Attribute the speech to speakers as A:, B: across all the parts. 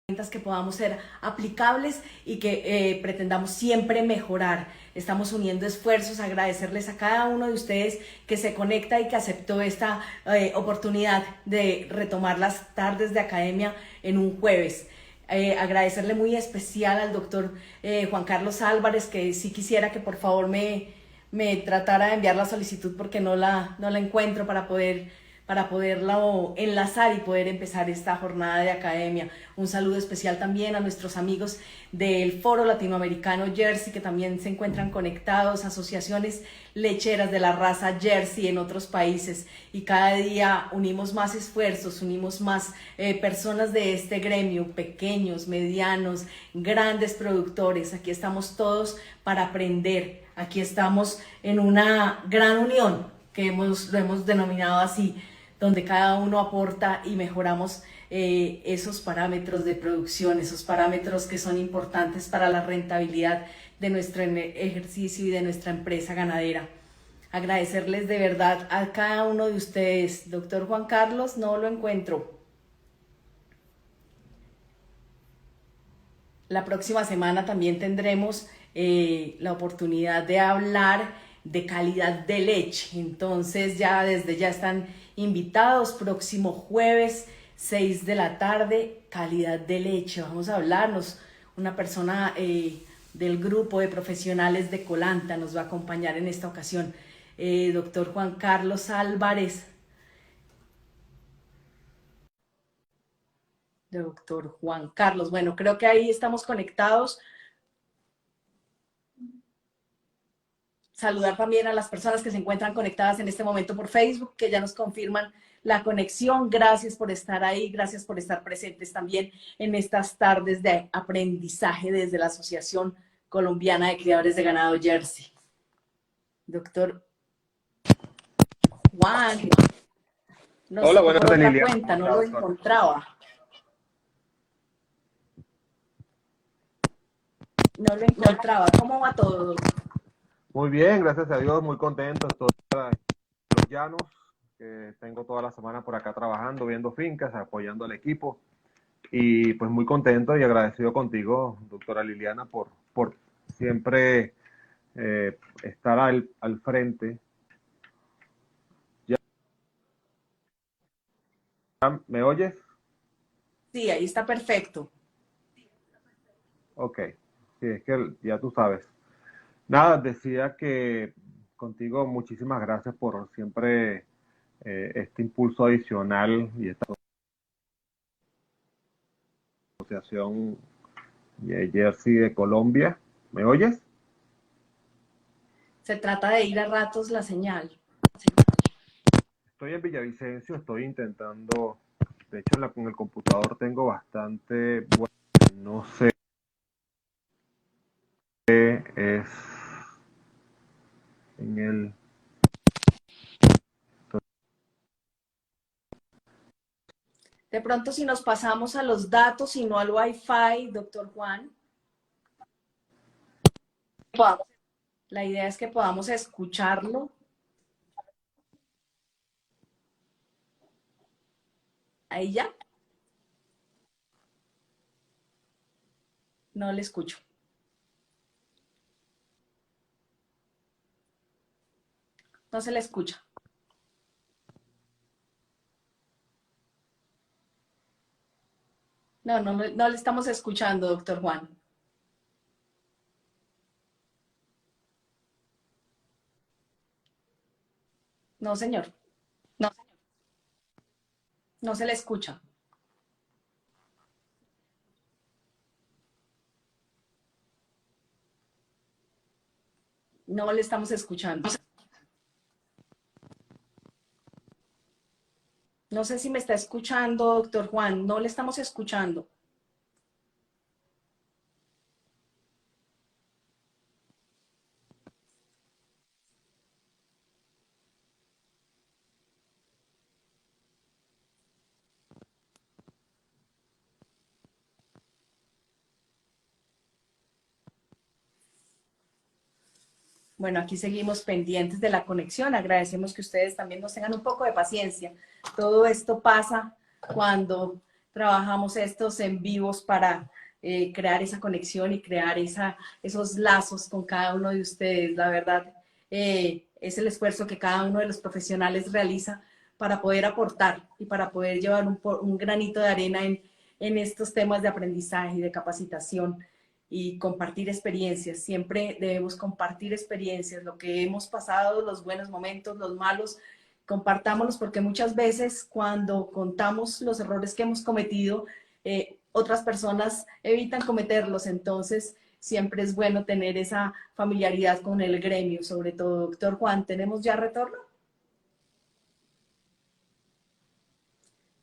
A: que podamos ser aplicables y que pretendamos siempre mejorar. Estamos uniendo esfuerzos, agradecerles a cada uno de ustedes que se conecta y que aceptó esta oportunidad de retomar las tardes de academia en un jueves. Agradecerle muy especial al doctor Juan Carlos Álvarez, que sí quisiera que por favor me tratara de enviar la solicitud porque no la encuentro para poderla enlazar y poder empezar esta jornada de academia. Un saludo especial también a nuestros amigos del Foro Latinoamericano Jersey, que también se encuentran conectados, asociaciones lecheras de la raza Jersey en otros países, y cada día unimos más esfuerzos, unimos más personas de este gremio, pequeños, medianos, grandes productores. Aquí estamos todos para aprender, aquí estamos en una gran unión que lo hemos denominado así, donde cada uno aporta y mejoramos esos parámetros de producción, esos parámetros que son importantes para la rentabilidad de nuestro ejercicio y de nuestra empresa ganadera. Agradecerles de verdad a cada uno de ustedes. Doctor Juan Carlos, no lo encuentro. La próxima semana también tendremos la oportunidad de hablar de calidad de leche. Entonces desde ya están invitados. Próximo jueves 6 de la tarde, calidad de leche. Vamos a hablarnos, una persona del grupo de profesionales de Colanta nos va a acompañar en esta ocasión, doctor Juan Carlos Álvarez. Doctor Juan Carlos, bueno, creo que ahí estamos conectados. Saludar también a las personas que se encuentran conectadas en este momento por Facebook, que ya nos confirman la conexión. Gracias por estar ahí, gracias por estar presentes también en estas tardes de aprendizaje desde la Asociación Colombiana de Criadores de Ganado Jersey. Doctor Juan, nos
B: Hola,
A: tocó
B: buenas
A: por
B: tardes,
A: otra
B: Liliana.
A: cuenta,
B: ¿Cómo
A: no
B: está,
A: lo
B: doctor?
A: encontraba. No lo encontraba. ¿Cómo va todo, doctor?
B: Muy bien, gracias a Dios, muy contento. Estoy en Los Llanos, que tengo toda la semana por acá trabajando, viendo fincas, apoyando al equipo. Y pues muy contento y agradecido contigo, doctora Liliana, por siempre estar al frente. ¿Ya me oyes?
A: Sí, ahí está perfecto.
B: Ok, sí, es que ya tú sabes. Nada, decía que contigo muchísimas gracias por siempre este impulso adicional y esta asociación Jersey de Colombia. ¿Me oyes?
A: Se trata de ir a ratos la señal.
B: Estoy en Villavicencio, estoy intentando, de hecho con el computador tengo bastante, bueno, no sé qué es en el...
A: De pronto, si nos pasamos a los datos y no al Wi-Fi, doctor Juan, la idea es que podamos escucharlo. Ahí ya, no le escucho. No se le escucha. No le estamos escuchando, doctor Juan. No, señor.
B: No.
A: No se le escucha. No le estamos escuchando. No sé si me está escuchando, doctor Juan. No le estamos escuchando. Bueno, aquí seguimos pendientes de la conexión. Agradecemos que ustedes también nos tengan un poco de paciencia. Todo esto pasa cuando trabajamos estos en vivos para crear esa conexión y crear esos lazos con cada uno de ustedes. La verdad, es el esfuerzo que cada uno de los profesionales realiza para poder aportar y para poder llevar un granito de arena en estos temas de aprendizaje y de capacitación y compartir experiencias. Siempre debemos compartir experiencias, lo que hemos pasado, los buenos momentos, los malos, compartámoslos porque muchas veces cuando contamos los errores que hemos cometido, otras personas evitan cometerlos. Entonces, siempre es bueno tener esa familiaridad con el gremio, sobre todo. Doctor Juan, ¿tenemos ya retorno?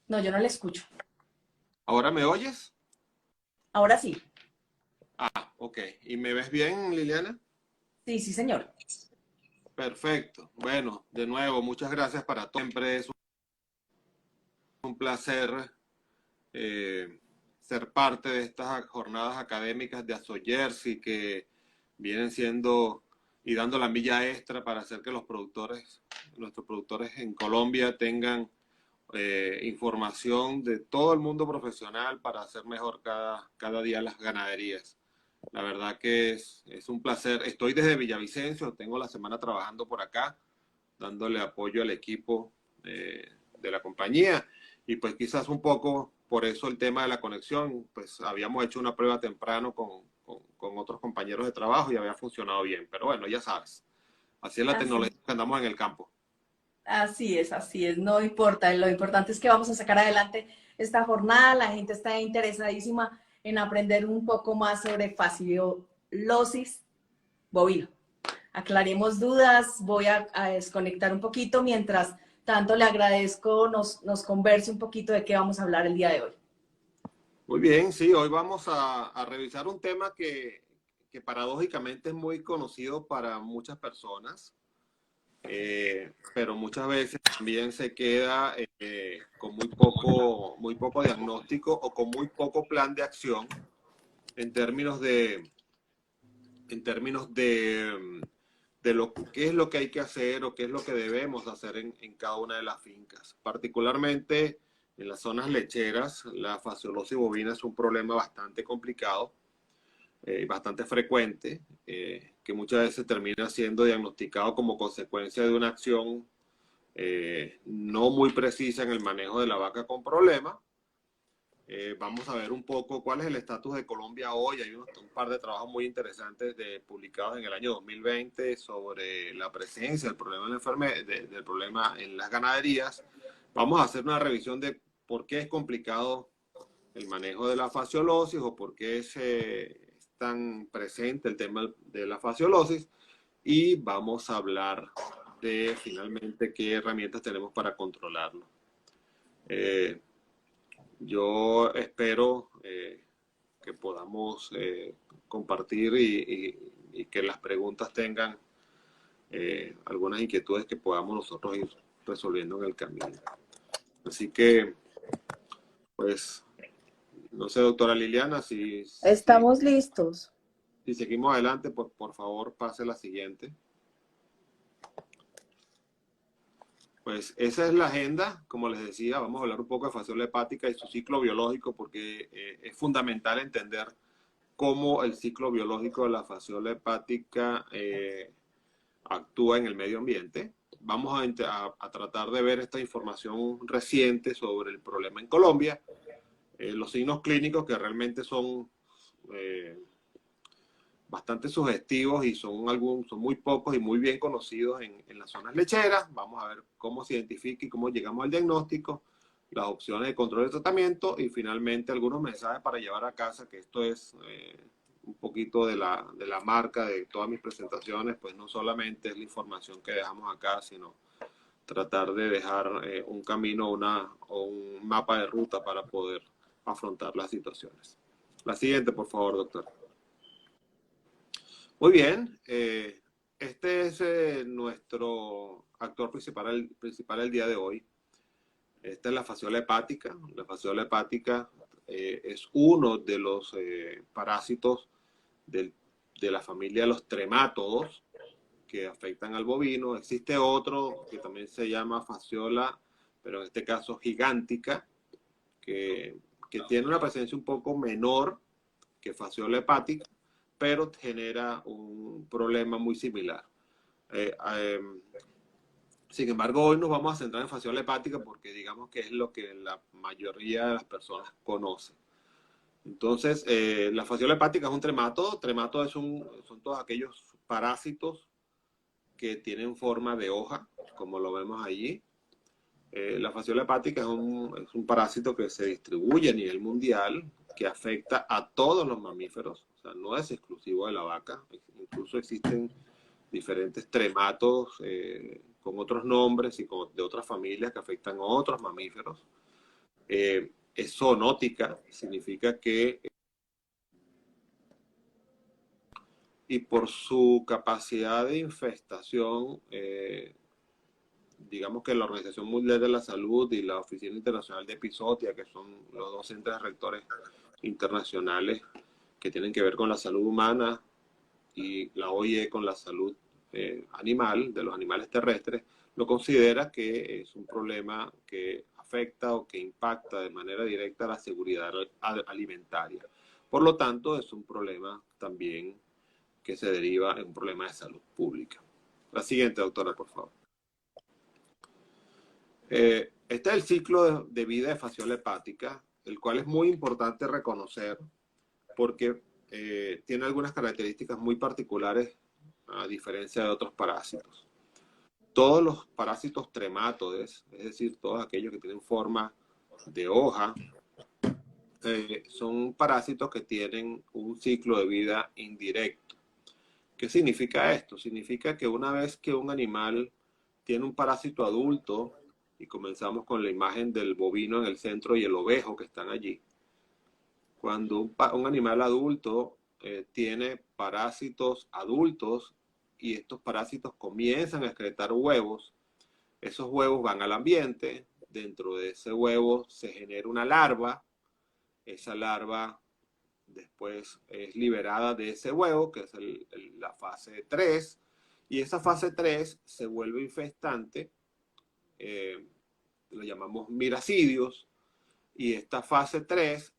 A: No, yo no le escucho.
C: ¿Ahora me oyes?
A: Ahora sí.
C: Ah, ok. ¿Y me ves bien, Liliana?
A: Sí, sí, señor.
C: Perfecto. Bueno, de nuevo, muchas gracias para todos. Siempre es un placer ser parte de estas jornadas académicas de ASOYERSI que vienen siendo y dando la milla extra para hacer que los productores, nuestros productores en Colombia tengan información de todo el mundo profesional para hacer mejor cada día las ganaderías. La verdad que es un placer. Estoy desde Villavicencio, tengo la semana trabajando por acá, dándole apoyo al equipo de la compañía. Y pues quizás un poco por eso el tema de la conexión, pues habíamos hecho una prueba temprano con otros compañeros de trabajo y había funcionado bien. Pero bueno, ya sabes, así es la
A: Así,
C: tecnología que andamos en el campo.
A: así es, no importa, lo importante es que vamos a sacar adelante esta jornada, la gente está interesadísima en aprender un poco más sobre fasciolosis bovino. Aclaremos dudas, voy a desconectar un poquito, mientras tanto le agradezco, nos converse un poquito de qué vamos a hablar el día de hoy.
C: Muy bien, sí, hoy vamos a revisar un tema que paradójicamente es muy conocido para muchas personas, pero muchas veces también se queda con muy poco diagnóstico o con muy poco plan de acción en términos de lo qué es lo que hay que hacer o qué es lo que debemos hacer en cada una de las fincas. Particularmente en las zonas lecheras, la fasciolosis bovina es un problema bastante complicado y bastante frecuente, que muchas veces termina siendo diagnosticado como consecuencia de una acción no muy precisa en el manejo de la vaca con problemas. Vamos a ver un poco cuál es el estatus de Colombia hoy. Hay un par de trabajos muy interesantes publicados en el año 2020 sobre la presencia del problema, del problema en las ganaderías. Vamos a hacer una revisión de por qué es complicado el manejo de la fasciolosis o por qué es tan presente el tema de la fasciolosis. Y vamos a hablar de finalmente qué herramientas tenemos para controlarlo. Yo espero que podamos compartir y que las preguntas tengan algunas inquietudes que podamos nosotros ir resolviendo en el camino. Así que, pues, no sé, doctora Liliana,
A: Estamos listos.
C: si seguimos adelante, pues por favor pase la siguiente. Pues esa es la agenda, como les decía, vamos a hablar un poco de fasciola hepática y su ciclo biológico porque es fundamental entender cómo el ciclo biológico de la fasciola hepática actúa en el medio ambiente. Vamos a tratar de ver esta información reciente sobre el problema en Colombia, los signos clínicos que realmente son bastante sugestivos y son muy pocos y muy bien conocidos en las zonas lecheras. Vamos a ver cómo se identifica y cómo llegamos al diagnóstico, las opciones de control de tratamiento y finalmente algunos mensajes para llevar a casa, que esto es un poquito de la marca de todas mis presentaciones, pues no solamente es la información que dejamos acá, sino tratar de dejar un camino o un mapa de ruta para poder afrontar las situaciones. La siguiente, por favor, doctor. Muy bien, este es nuestro actor principal el día de hoy. Esta es la fasciola hepática. La fasciola hepática es uno de los parásitos de la familia de los tremátodos que afectan al bovino. Existe otro que también se llama fasciola, pero en este caso gigántica, que que tiene una presencia un poco menor que fasciola hepática, pero genera un problema muy similar. Eh, eh, Sin embargo, hoy nos vamos a centrar en fasciola hepática porque digamos que es lo que la mayoría de las personas conocen. Entonces, la fasciola hepática es un tremato. Tremato son todos aquellos parásitos que tienen forma de hoja, como lo vemos allí. La fasciola hepática es un parásito que se distribuye a nivel mundial, que afecta a todos los mamíferos, o sea, no es exclusivo de la vaca, incluso existen diferentes trematos con otros nombres y de otras familias que afectan a otros mamíferos. Es zoonótica, significa que, y por su capacidad de infestación, digamos que la Organización Mundial de la Salud y la Oficina Internacional de Epizotia, que son los dos entes rectores internacionales que tienen que ver con la salud humana, y la OIE con la salud animal, de los animales terrestres, lo considera que es un problema que afecta o que impacta de manera directa la seguridad alimentaria. Por lo tanto, es un problema también que se deriva en un problema de salud pública. La siguiente, doctora, por favor. Este es el ciclo de vida de fasciola hepática, el cual es muy importante reconocer porque tiene algunas características muy particulares a diferencia de otros parásitos. Todos los parásitos tremátodes, es decir, todos aquellos que tienen forma de hoja, son parásitos que tienen un ciclo de vida indirecto. ¿Qué significa esto? Significa que una vez que un animal tiene un parásito adulto, y comenzamos con la imagen del bovino en el centro y el ovejo que están allí, cuando un animal adulto tiene parásitos adultos y estos parásitos comienzan a excretar huevos, esos huevos van al ambiente, dentro de ese huevo se genera una larva, esa larva después es liberada de ese huevo, que es la fase 3, y esa fase 3 se vuelve infestante, lo llamamos miracidios, y esta fase 3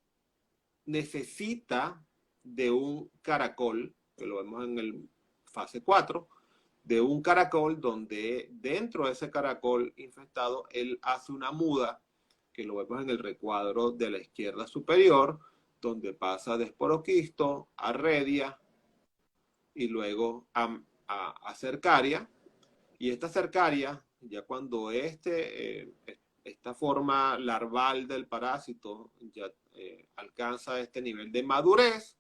C: necesita de un caracol, que lo vemos en el fase 4, de un caracol donde dentro de ese caracol infectado él hace una muda, que lo vemos en el recuadro de la izquierda superior, donde pasa de esporoquisto a redia y luego a cercaria. Y esta cercaria, ya cuando esta forma larval del parásito ya alcanza este nivel de madurez,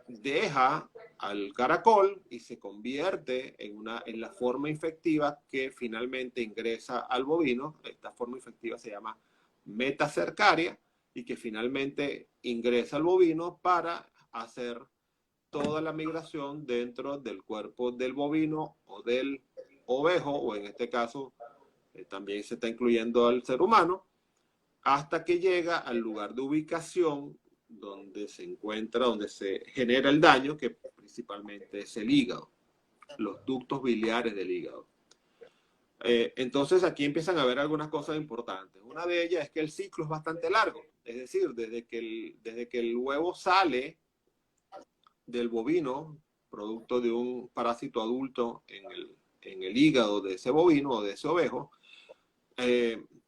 C: deja al caracol y se convierte en la forma infectiva que finalmente ingresa al bovino. Esta forma infectiva se llama metacercaria y que finalmente ingresa al bovino para hacer toda la migración dentro del cuerpo del bovino o del ovejo, o en este caso también se está incluyendo al ser humano, hasta que llega al lugar de ubicación donde se encuentra, donde se genera el daño, que principalmente es el hígado, los ductos biliares del hígado. Entonces aquí empiezan a haber algunas cosas importantes. Una de ellas es que el ciclo es bastante largo, es decir, desde que el huevo sale del bovino, producto de un parásito adulto en el hígado de ese bovino o de ese ovejo,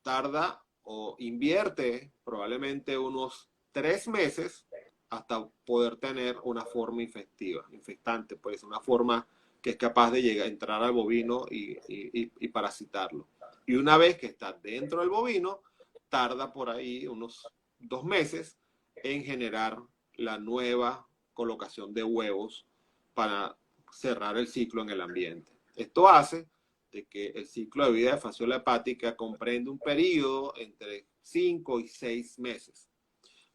C: tarda o invierte probablemente unos 3 meses hasta poder tener una forma infectante, pues una forma que es capaz de llegar a entrar al bovino y parasitarlo. Y una vez que está dentro del bovino, tarda por ahí unos 2 meses en generar la nueva colocación de huevos para cerrar el ciclo en el ambiente. Esto hace de que el ciclo de vida de fasciola hepática comprende un periodo entre 5 y 6 meses.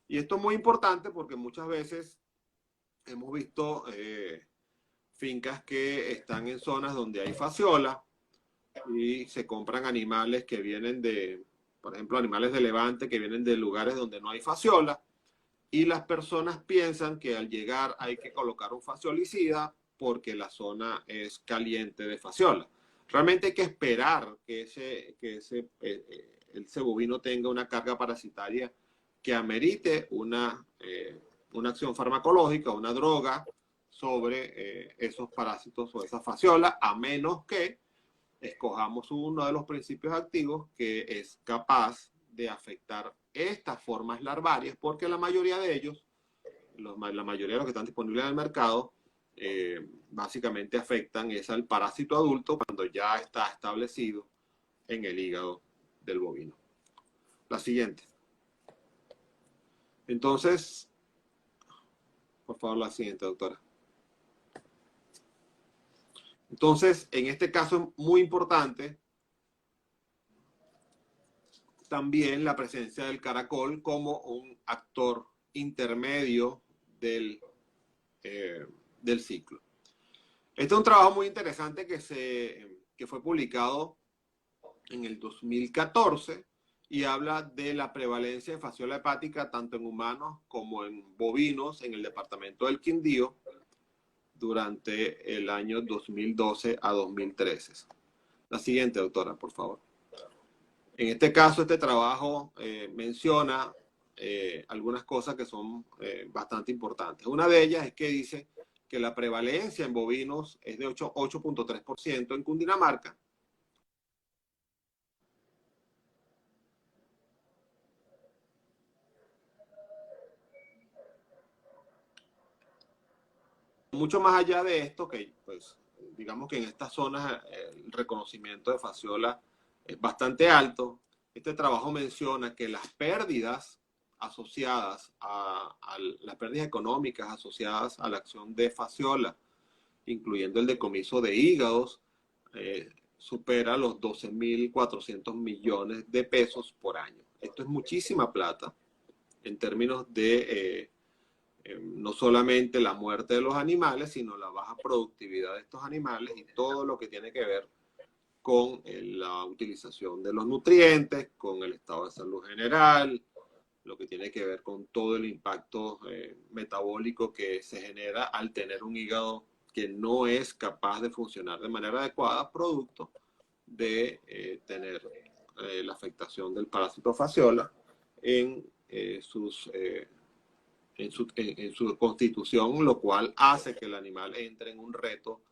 C: Y esto es muy importante porque muchas veces hemos visto fincas que están en zonas donde hay fasciola y se compran animales que vienen por ejemplo, animales de levante que vienen de lugares donde no hay fasciola, y las personas piensan que al llegar hay que colocar un fasciolicida porque la zona es caliente de fasciola. Realmente hay que esperar que ese bovino tenga una carga parasitaria que amerite una acción farmacológica, una droga sobre esos parásitos o esa fasciola, a menos que escojamos uno de los principios activos que es capaz de afectar estas formas larvarias, porque la mayoría de ellos, la mayoría de los que están disponibles en el mercado, básicamente afectan al parásito adulto cuando ya está establecido en el hígado del bovino. La siguiente. Entonces, por favor, la siguiente, doctora. Entonces, en este caso es muy importante también la presencia del caracol como un actor intermedio del ciclo. Este es un trabajo muy interesante que fue publicado en el 2014 y habla de la prevalencia de fasciola hepática tanto en humanos como en bovinos en el departamento del Quindío durante el año 2012 a 2013. La siguiente, doctora, por favor. En este caso, este trabajo menciona algunas cosas que son bastante importantes. Una de ellas es que dice que la prevalencia en bovinos es de 8.3% en Cundinamarca. Mucho más allá de esto, que pues digamos que en estas zonas el reconocimiento de fasciola es bastante alto. Este trabajo menciona que las pérdidas asociadas las pérdidas económicas asociadas a la acción de fasciola, incluyendo el decomiso de hígados, supera los 12.400 millones de pesos por año. Esto es muchísima plata en términos de no solamente la muerte de los animales, sino la baja productividad de estos animales y todo lo que tiene que ver con la utilización de los nutrientes, con el estado de salud general, lo que tiene que ver con todo el impacto metabólico que se genera al tener un hígado que no es capaz de funcionar de manera adecuada, producto de tener la afectación del parásito fasciola en su constitución, lo cual hace que el animal entre en un reto,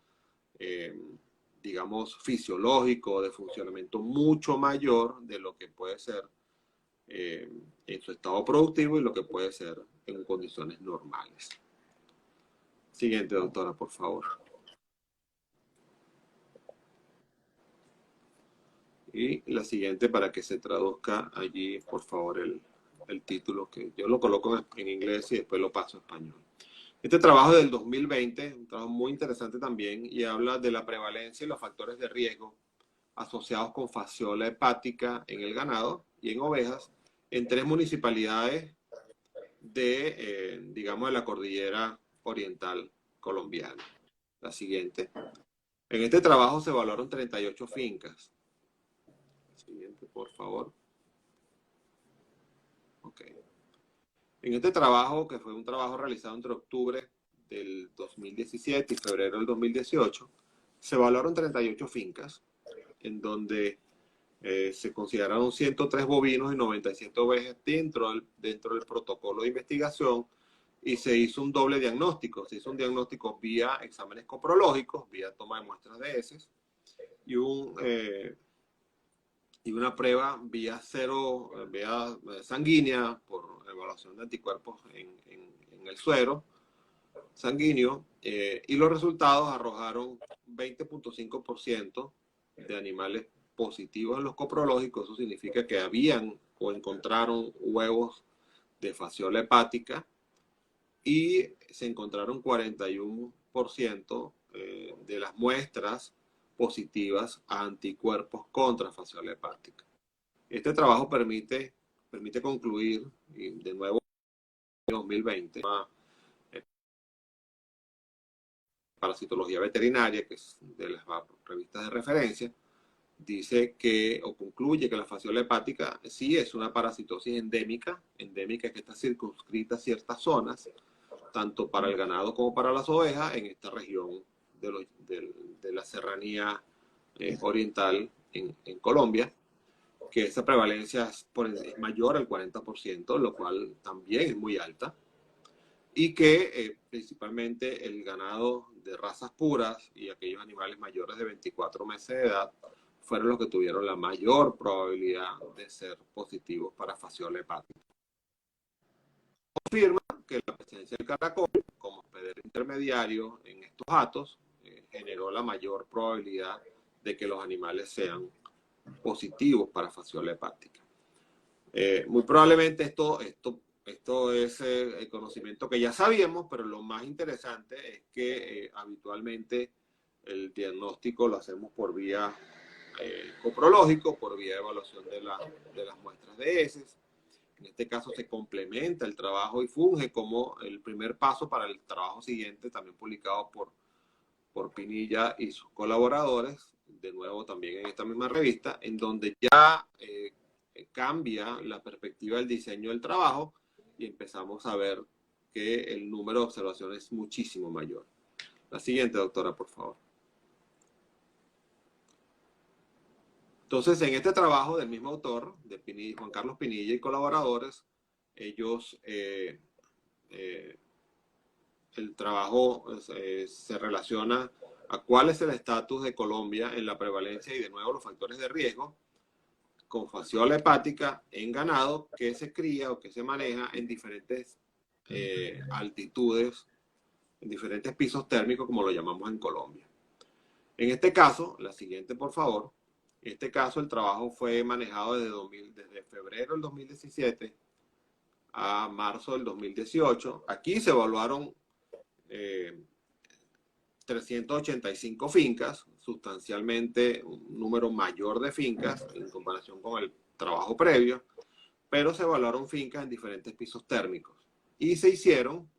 C: digamos, fisiológico, de funcionamiento mucho mayor de lo que puede ser en su estado productivo y lo que puede ser en condiciones normales. Siguiente, doctora, por favor. Y la siguiente para que se traduzca allí, por favor, el título, que yo lo coloco en inglés y después lo paso a español. Este trabajo es del 2020, un trabajo muy interesante también, y habla de la prevalencia y los factores de riesgo asociados con fasciola hepática en el ganado y en ovejas en 3 municipalidades digamos, de la cordillera oriental colombiana. La siguiente. En este trabajo se evaluaron 38 fincas. Siguiente, por favor. Ok. En este trabajo, que fue un trabajo realizado entre octubre del 2017 y febrero del 2018, se evaluaron 38 fincas, en donde se consideraron 103 bovinos y 97 ovejas dentro del protocolo de investigación, y se hizo un doble diagnóstico. Se hizo un diagnóstico vía exámenes coprológicos, vía toma de muestras de heces, y una prueba vía sanguínea por evaluación de anticuerpos en el suero sanguíneo, y los resultados arrojaron 20.5% de animales positivos en los coprológicos. Eso significa que habían o encontraron huevos de fasciola hepática, y se encontraron 41% de las muestras positivas a anticuerpos contra fasciola hepática. Este trabajo permite concluir, y de nuevo en 2020, Parasitología Veterinaria, que es de las revistas de referencia, dice que, o concluye que la fasciola hepática sí es una parasitosis endémica que está circunscrita a ciertas zonas, tanto para el ganado como para las ovejas, en esta región de la serranía oriental en Colombia, que esa prevalencia es mayor al 40%, lo cual también es muy alta, y que principalmente el ganado de razas puras y aquellos animales mayores de 24 meses de edad fueron los que tuvieron la mayor probabilidad de ser positivos para fasciola hepática. Confirma que la presencia del caracol como hospedero intermediario en estos hatos generó la mayor probabilidad de que los animales sean positivos para fasciola hepática. Muy probablemente esto es el conocimiento que ya sabíamos, pero lo más interesante es que habitualmente el diagnóstico lo hacemos por vía coprológico, por vía de evaluación de las muestras de heces. En este caso se complementa el trabajo y funge como el primer paso para el trabajo siguiente, también publicado por Pinilla y sus colaboradores, de nuevo también en esta misma revista, en donde ya cambia la perspectiva del diseño del trabajo y empezamos a ver que el número de observaciones es muchísimo mayor. La siguiente, doctora, por favor. Entonces, en este trabajo del mismo autor, de Juan Carlos Pinilla y colaboradores, ellos, el trabajo se relaciona a cuál es el estatus de Colombia en la prevalencia y, de nuevo, los factores de riesgo con fasciola hepática en ganado que se cría o que se maneja en diferentes altitudes, en diferentes pisos térmicos, como lo llamamos en Colombia. En este caso, la siguiente, por favor. En este caso, el trabajo fue manejado desde febrero del 2017 a marzo del 2018. Aquí se evaluaron 385 fincas, sustancialmente un número mayor de fincas en comparación con el trabajo previo, pero se evaluaron fincas en diferentes pisos térmicos. Y se hicieron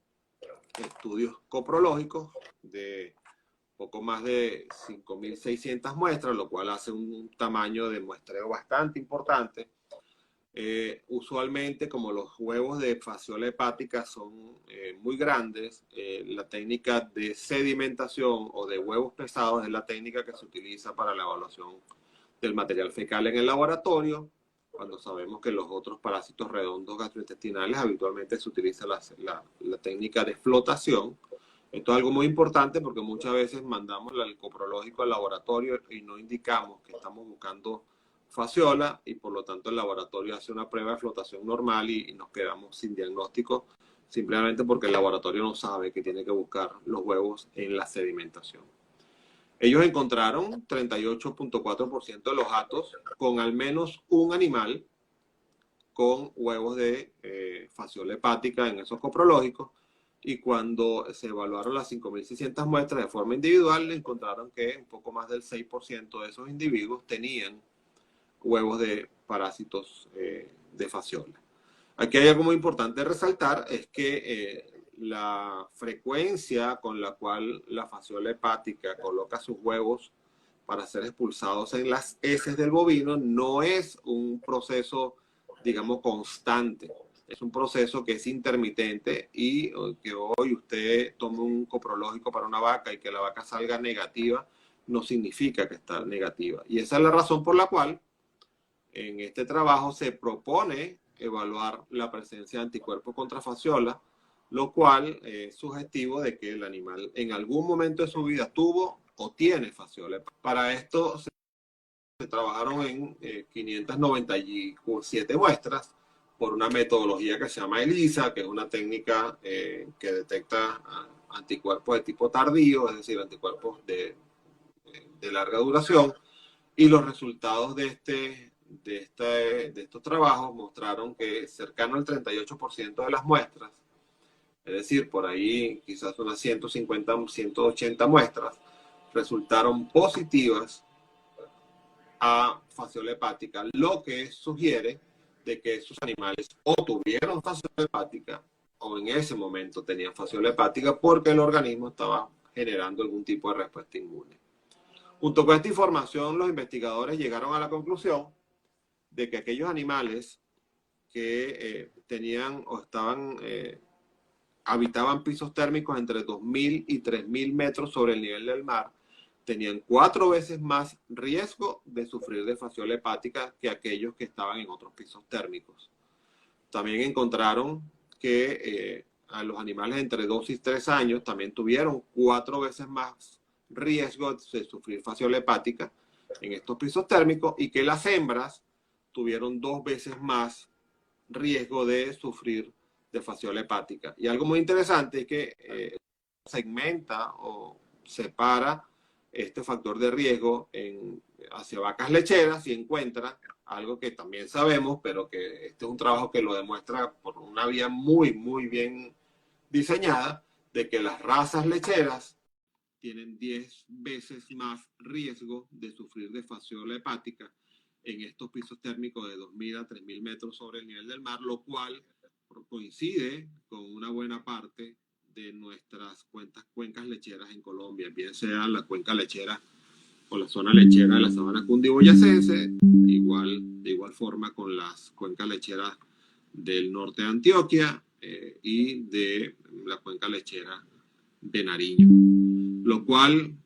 C: estudios coprológicos de poco más de 5.600 muestras, lo cual hace un tamaño de muestreo bastante importante. Usualmente, como los huevos de fasciola hepática son muy grandes, la técnica de sedimentación o de huevos pesados es la técnica que se utiliza para la evaluación del material fecal en el laboratorio, cuando sabemos que los otros parásitos redondos gastrointestinales habitualmente se utiliza la técnica de flotación. Esto es algo muy importante porque muchas veces mandamos el coprológico al laboratorio y no indicamos que estamos buscando fasciola y por lo tanto el laboratorio hace una prueba de flotación normal y nos quedamos sin diagnóstico simplemente porque el laboratorio no sabe que tiene que buscar los huevos en la sedimentación. Ellos encontraron 38.4% de los hatos con al menos un animal con huevos de fasciola hepática en esos coprológicos. Y cuando se evaluaron las 5.600 muestras de forma individual, encontraron que un poco más del 6% de esos individuos tenían huevos de parásitos de fasciola. Aquí hay algo muy importante resaltar, es que la frecuencia con la cual la fasciola hepática coloca sus huevos para ser expulsados en las heces del bovino no es un proceso, digamos, constante. Es un proceso que es intermitente y que hoy usted tome un coprológico para una vaca y que la vaca salga negativa, no significa que está negativa. Y esa es la razón por la cual en este trabajo se propone evaluar la presencia de anticuerpos contra fasciola, lo cual es sugestivo de que el animal en algún momento de su vida tuvo o tiene fasciola. Para esto se trabajaron en 597 muestras, por una metodología que se llama ELISA, que es una técnica que detecta anticuerpos de tipo tardío, es decir, anticuerpos de larga duración, y los resultados de estos trabajos mostraron que cercano al 38% de las muestras, es decir, por ahí quizás unas 150, 180 muestras, resultaron positivas a fasciola hepática, lo que sugiere de que esos animales o tuvieron fasciola hepática o en ese momento tenían fasciola hepática porque el organismo estaba generando algún tipo de respuesta inmune. Junto con esta información, los investigadores llegaron a la conclusión de que aquellos animales que tenían o habitaban pisos térmicos entre 2.000 y 3.000 metros sobre el nivel del mar, tenían 4 veces más riesgo de sufrir de fasciola hepática que aquellos que estaban en otros pisos térmicos. También encontraron que a los animales entre 2 y 3 años también tuvieron 4 veces más riesgo de sufrir fasciola hepática en estos pisos térmicos, y que las hembras tuvieron 2 veces más riesgo de sufrir de fasciola hepática. Y algo muy interesante es que segmenta o separa este factor de riesgo hacia vacas lecheras y encuentra algo que también sabemos, pero que este es un trabajo que lo demuestra por una vía muy, muy bien diseñada, de que las razas lecheras tienen 10 veces más riesgo de sufrir de fasciola hepática en estos pisos térmicos de 2.000 a 3.000 metros sobre el nivel del mar, lo cual coincide con una buena parte de nuestras cuencas lecheras en Colombia, bien sea la cuenca lechera o la zona lechera de la sabana cundiboyacense, de igual forma con las cuencas lecheras del norte de Antioquia y de la cuenca lechera de Nariño, lo cual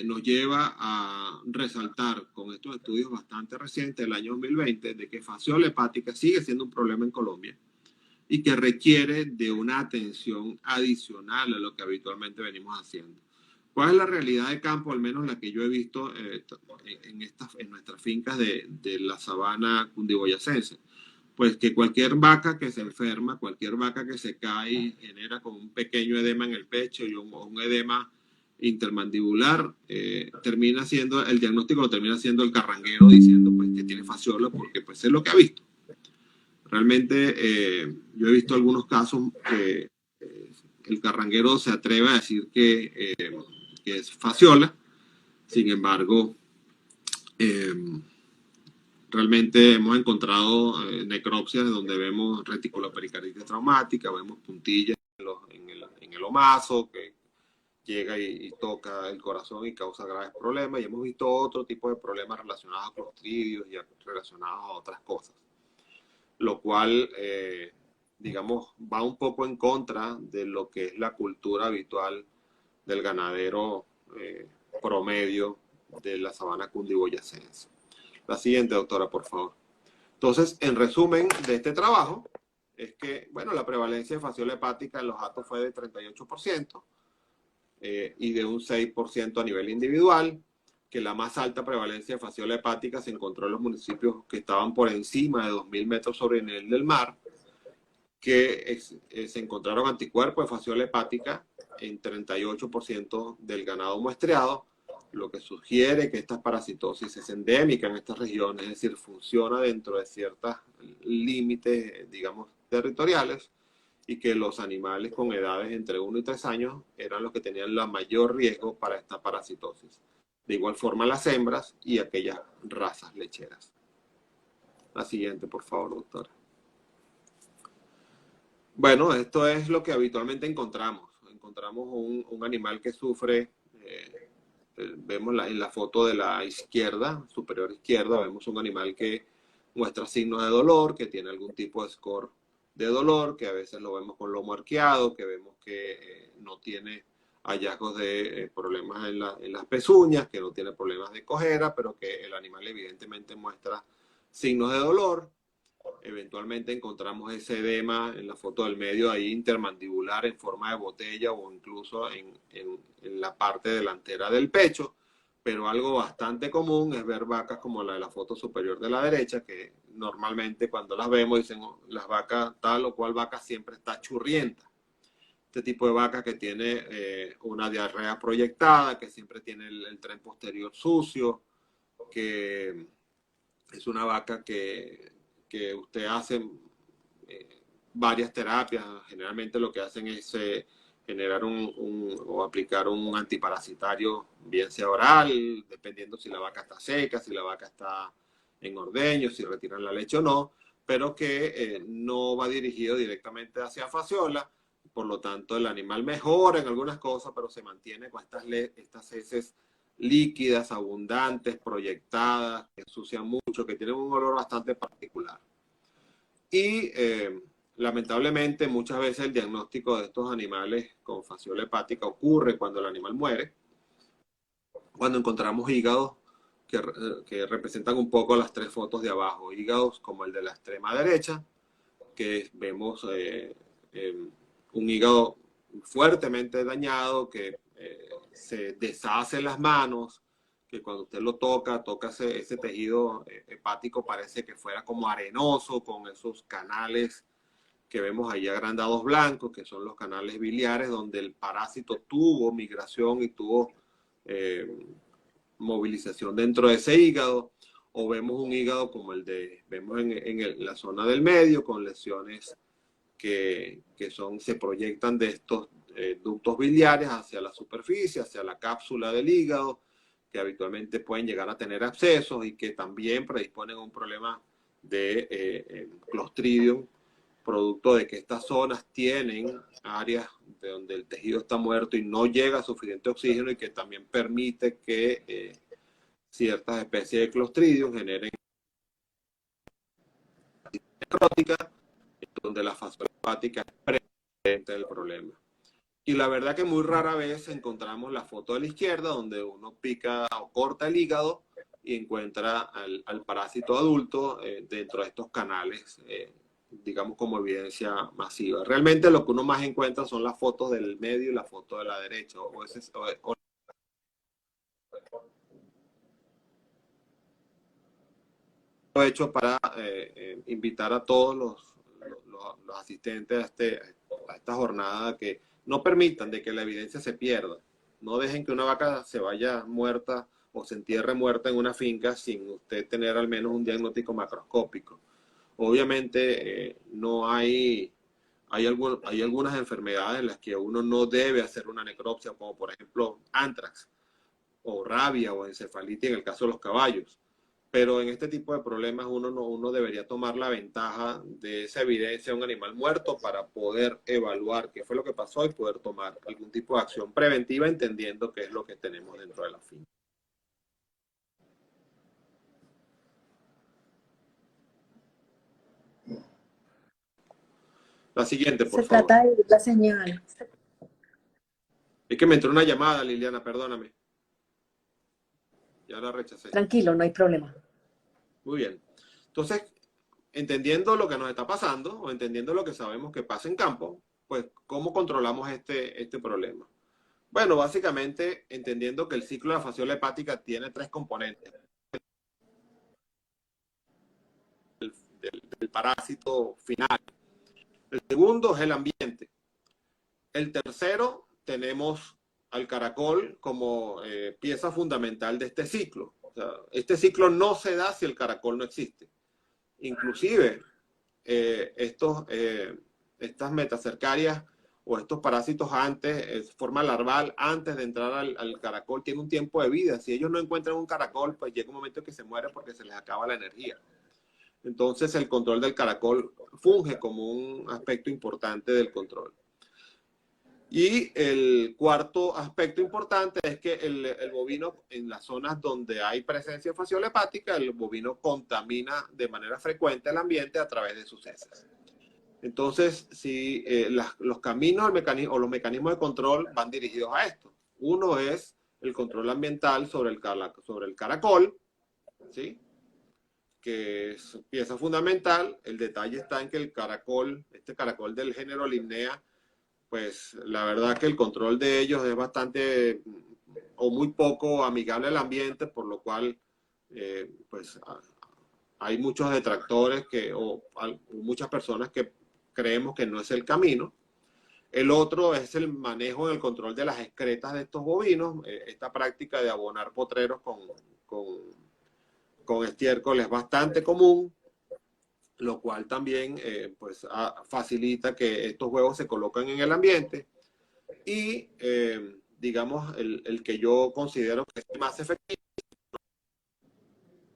C: nos lleva a resaltar con estos estudios bastante recientes del año 2020 de que fasciola hepática sigue siendo un problema en Colombia y que requiere de una atención adicional a lo que habitualmente venimos haciendo. ¿Cuál es la realidad de campo, al menos la que yo he visto en nuestras fincas de la sabana cundiboyacense? Pues que cualquier vaca que se enferma, cualquier vaca que se cae y genera con un pequeño edema en el pecho y un edema intermandibular, el diagnóstico lo termina haciendo el carranguero diciendo pues que tiene fasciola, porque pues es lo que ha visto. Realmente yo he visto algunos casos que el carranguero se atreve a decir que es fasciola. Sin embargo, realmente hemos encontrado necropsias donde vemos reticulopericarditis traumática, vemos puntillas en el omazo que llega y toca el corazón y causa graves problemas, y hemos visto otro tipo de problemas relacionados a clostridios y relacionados a otras cosas, lo cual, digamos, va un poco en contra de lo que es la cultura habitual del ganadero promedio de la sabana cundiboyacense. La siguiente, doctora, por favor. Entonces, en resumen de este trabajo, es que, bueno, la prevalencia de fasciola hepática en los gatos fue de 38% y de un 6% a nivel individual, que la más alta prevalencia de fasciola hepática se encontró en los municipios que estaban por encima de 2.000 metros sobre el nivel del mar, que se encontraron anticuerpos de fasciola hepática en 38% del ganado muestreado, lo que sugiere que esta parasitosis es endémica en estas regiones, es decir, funciona dentro de ciertos límites, digamos, territoriales, y que los animales con edades entre 1 y 3 años eran los que tenían el mayor riesgo para esta parasitosis. De igual forma las hembras y aquellas razas lecheras. La siguiente, por favor, doctora. Bueno, esto es lo que habitualmente encontramos. Encontramos un animal que sufre, vemos en la foto de la izquierda, superior izquierda, vemos un animal que muestra signos de dolor, que tiene algún tipo de score de dolor, que a veces lo vemos con lomo arqueado, que vemos que no tiene hallazgos de problemas en las pezuñas, que no tiene problemas de cojera, pero que el animal evidentemente muestra signos de dolor. Eventualmente encontramos ese edema en la foto del medio ahí intermandibular en forma de botella o incluso en la parte delantera del pecho, pero algo bastante común es ver vacas como la de la foto superior de la derecha, que normalmente cuando las vemos dicen, oh, las vacas, tal o cual vaca siempre está churrienta. Este tipo de vaca que tiene una diarrea proyectada, que siempre tiene el tren posterior sucio, que es una vaca que usted hace varias terapias. Generalmente lo que hacen es generar o aplicar un antiparasitario, bien sea oral, dependiendo si la vaca está seca, si la vaca está en ordeño, si retiran la leche o no, pero que no va dirigido directamente hacia fasciola. Por lo tanto, el animal mejora en algunas cosas, pero se mantiene con estas heces líquidas, abundantes, proyectadas, que ensucian mucho, que tienen un olor bastante particular. Y lamentablemente muchas veces el diagnóstico de estos animales con fasciola hepática ocurre cuando el animal muere, cuando encontramos hígados que representan un poco las tres fotos de abajo. Hígados como el de la extrema derecha, que vemos un hígado fuertemente dañado, que se deshace en las manos, que cuando usted lo toca ese tejido hepático, parece que fuera como arenoso, con esos canales que vemos ahí agrandados blancos, que son los canales biliares, donde el parásito tuvo migración y tuvo movilización dentro de ese hígado. O vemos un hígado como vemos en la zona del medio, con lesiones que se proyectan de estos ductos biliares hacia la superficie, hacia la cápsula del hígado, que habitualmente pueden llegar a tener abscesos y que también predisponen a un problema de Clostridium, producto de que estas zonas tienen áreas de donde el tejido está muerto y no llega suficiente oxígeno, y que también permite que ciertas especies de Clostridium generen necrótica, donde la fascia hepática es presente del problema. Y la verdad que muy rara vez encontramos la foto de la izquierda, donde uno pica o corta el hígado y encuentra al parásito adulto dentro de estos canales, digamos, como evidencia masiva. Realmente lo que uno más encuentra son las fotos del medio y la foto de la derecha, lo he hecho para invitar a todos los asistentes a esta jornada, que no permitan de que la evidencia se pierda. No dejen que una vaca se vaya muerta o se entierre muerta en una finca sin usted tener al menos un diagnóstico macroscópico. Obviamente hay algunas enfermedades en las que uno no debe hacer una necropsia, como por ejemplo antrax o rabia o encefalitis en el caso de los caballos. Pero en este tipo de problemas uno debería tomar la ventaja de esa evidencia de un animal muerto para poder evaluar qué fue lo que pasó y poder tomar algún tipo de acción preventiva, entendiendo qué es lo que tenemos dentro de la finca. La siguiente, por
A: Se
C: favor.
A: trata de ver la señal.
C: Es que me entró una llamada, Liliana, perdóname. Ya la rechacé.
A: Tranquilo, no hay problema.
C: Muy bien. Entonces, entendiendo lo que nos está pasando, o entendiendo lo que sabemos que pasa en campo, pues, ¿cómo controlamos este problema? Bueno, básicamente entendiendo que el ciclo de la fasciola hepática tiene tres componentes. Del parásito final. El segundo es el ambiente. El tercero, tenemos al caracol como pieza fundamental de este ciclo. O sea, este ciclo no se da si el caracol no existe. Inclusive, estas metacercarias o estos parásitos antes, forma larval, antes de entrar al caracol, tiene un tiempo de vida. Si ellos no encuentran un caracol, pues llega un momento en que se mueren porque se les acaba la energía. Entonces, el control del caracol funge como un aspecto importante del control. Y el cuarto aspecto importante es que el bovino, en las zonas donde hay presencia de fasciola hepática, el bovino contamina de manera frecuente el ambiente a través de sus heces. Entonces, si los caminos o los mecanismos de control van dirigidos a esto. Uno es el control ambiental sobre el caracol, ¿sí?, que es pieza fundamental. El detalle está en que el caracol, este caracol del género Limnea, pues la verdad que el control de ellos es bastante o muy poco amigable al ambiente, por lo cual pues hay muchos detractores o muchas personas que creemos que no es el camino. El otro es el manejo en el control de las excretas de estos bovinos, esta práctica de abonar potreros con estiércol es bastante común, lo cual también pues, facilita que estos huevos se coloquen en el ambiente. Y digamos, el que yo considero que es más efectivo,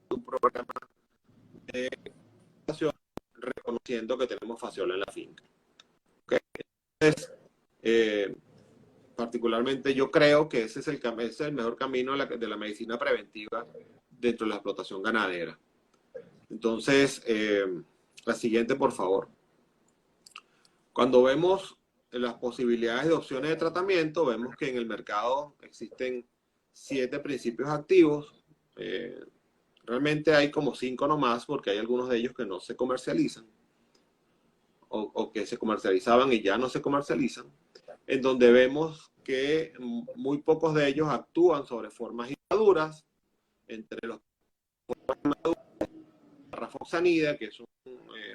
C: un programa de reconociendo que tenemos fasciola en la finca. ¿Okay? Entonces, particularmente yo creo que ese es el mejor camino de la medicina preventiva dentro de la explotación ganadera. Entonces, la siguiente, por favor. Cuando vemos las posibilidades de opciones de tratamiento, vemos que en el mercado existen 7 principios activos. Realmente hay como 5 nomás, porque hay algunos de ellos que no se comercializan o que se comercializaban y ya no se comercializan, en donde vemos que muy pocos de ellos actúan sobre formas inmaduras, entre los la rafoxanida, que es un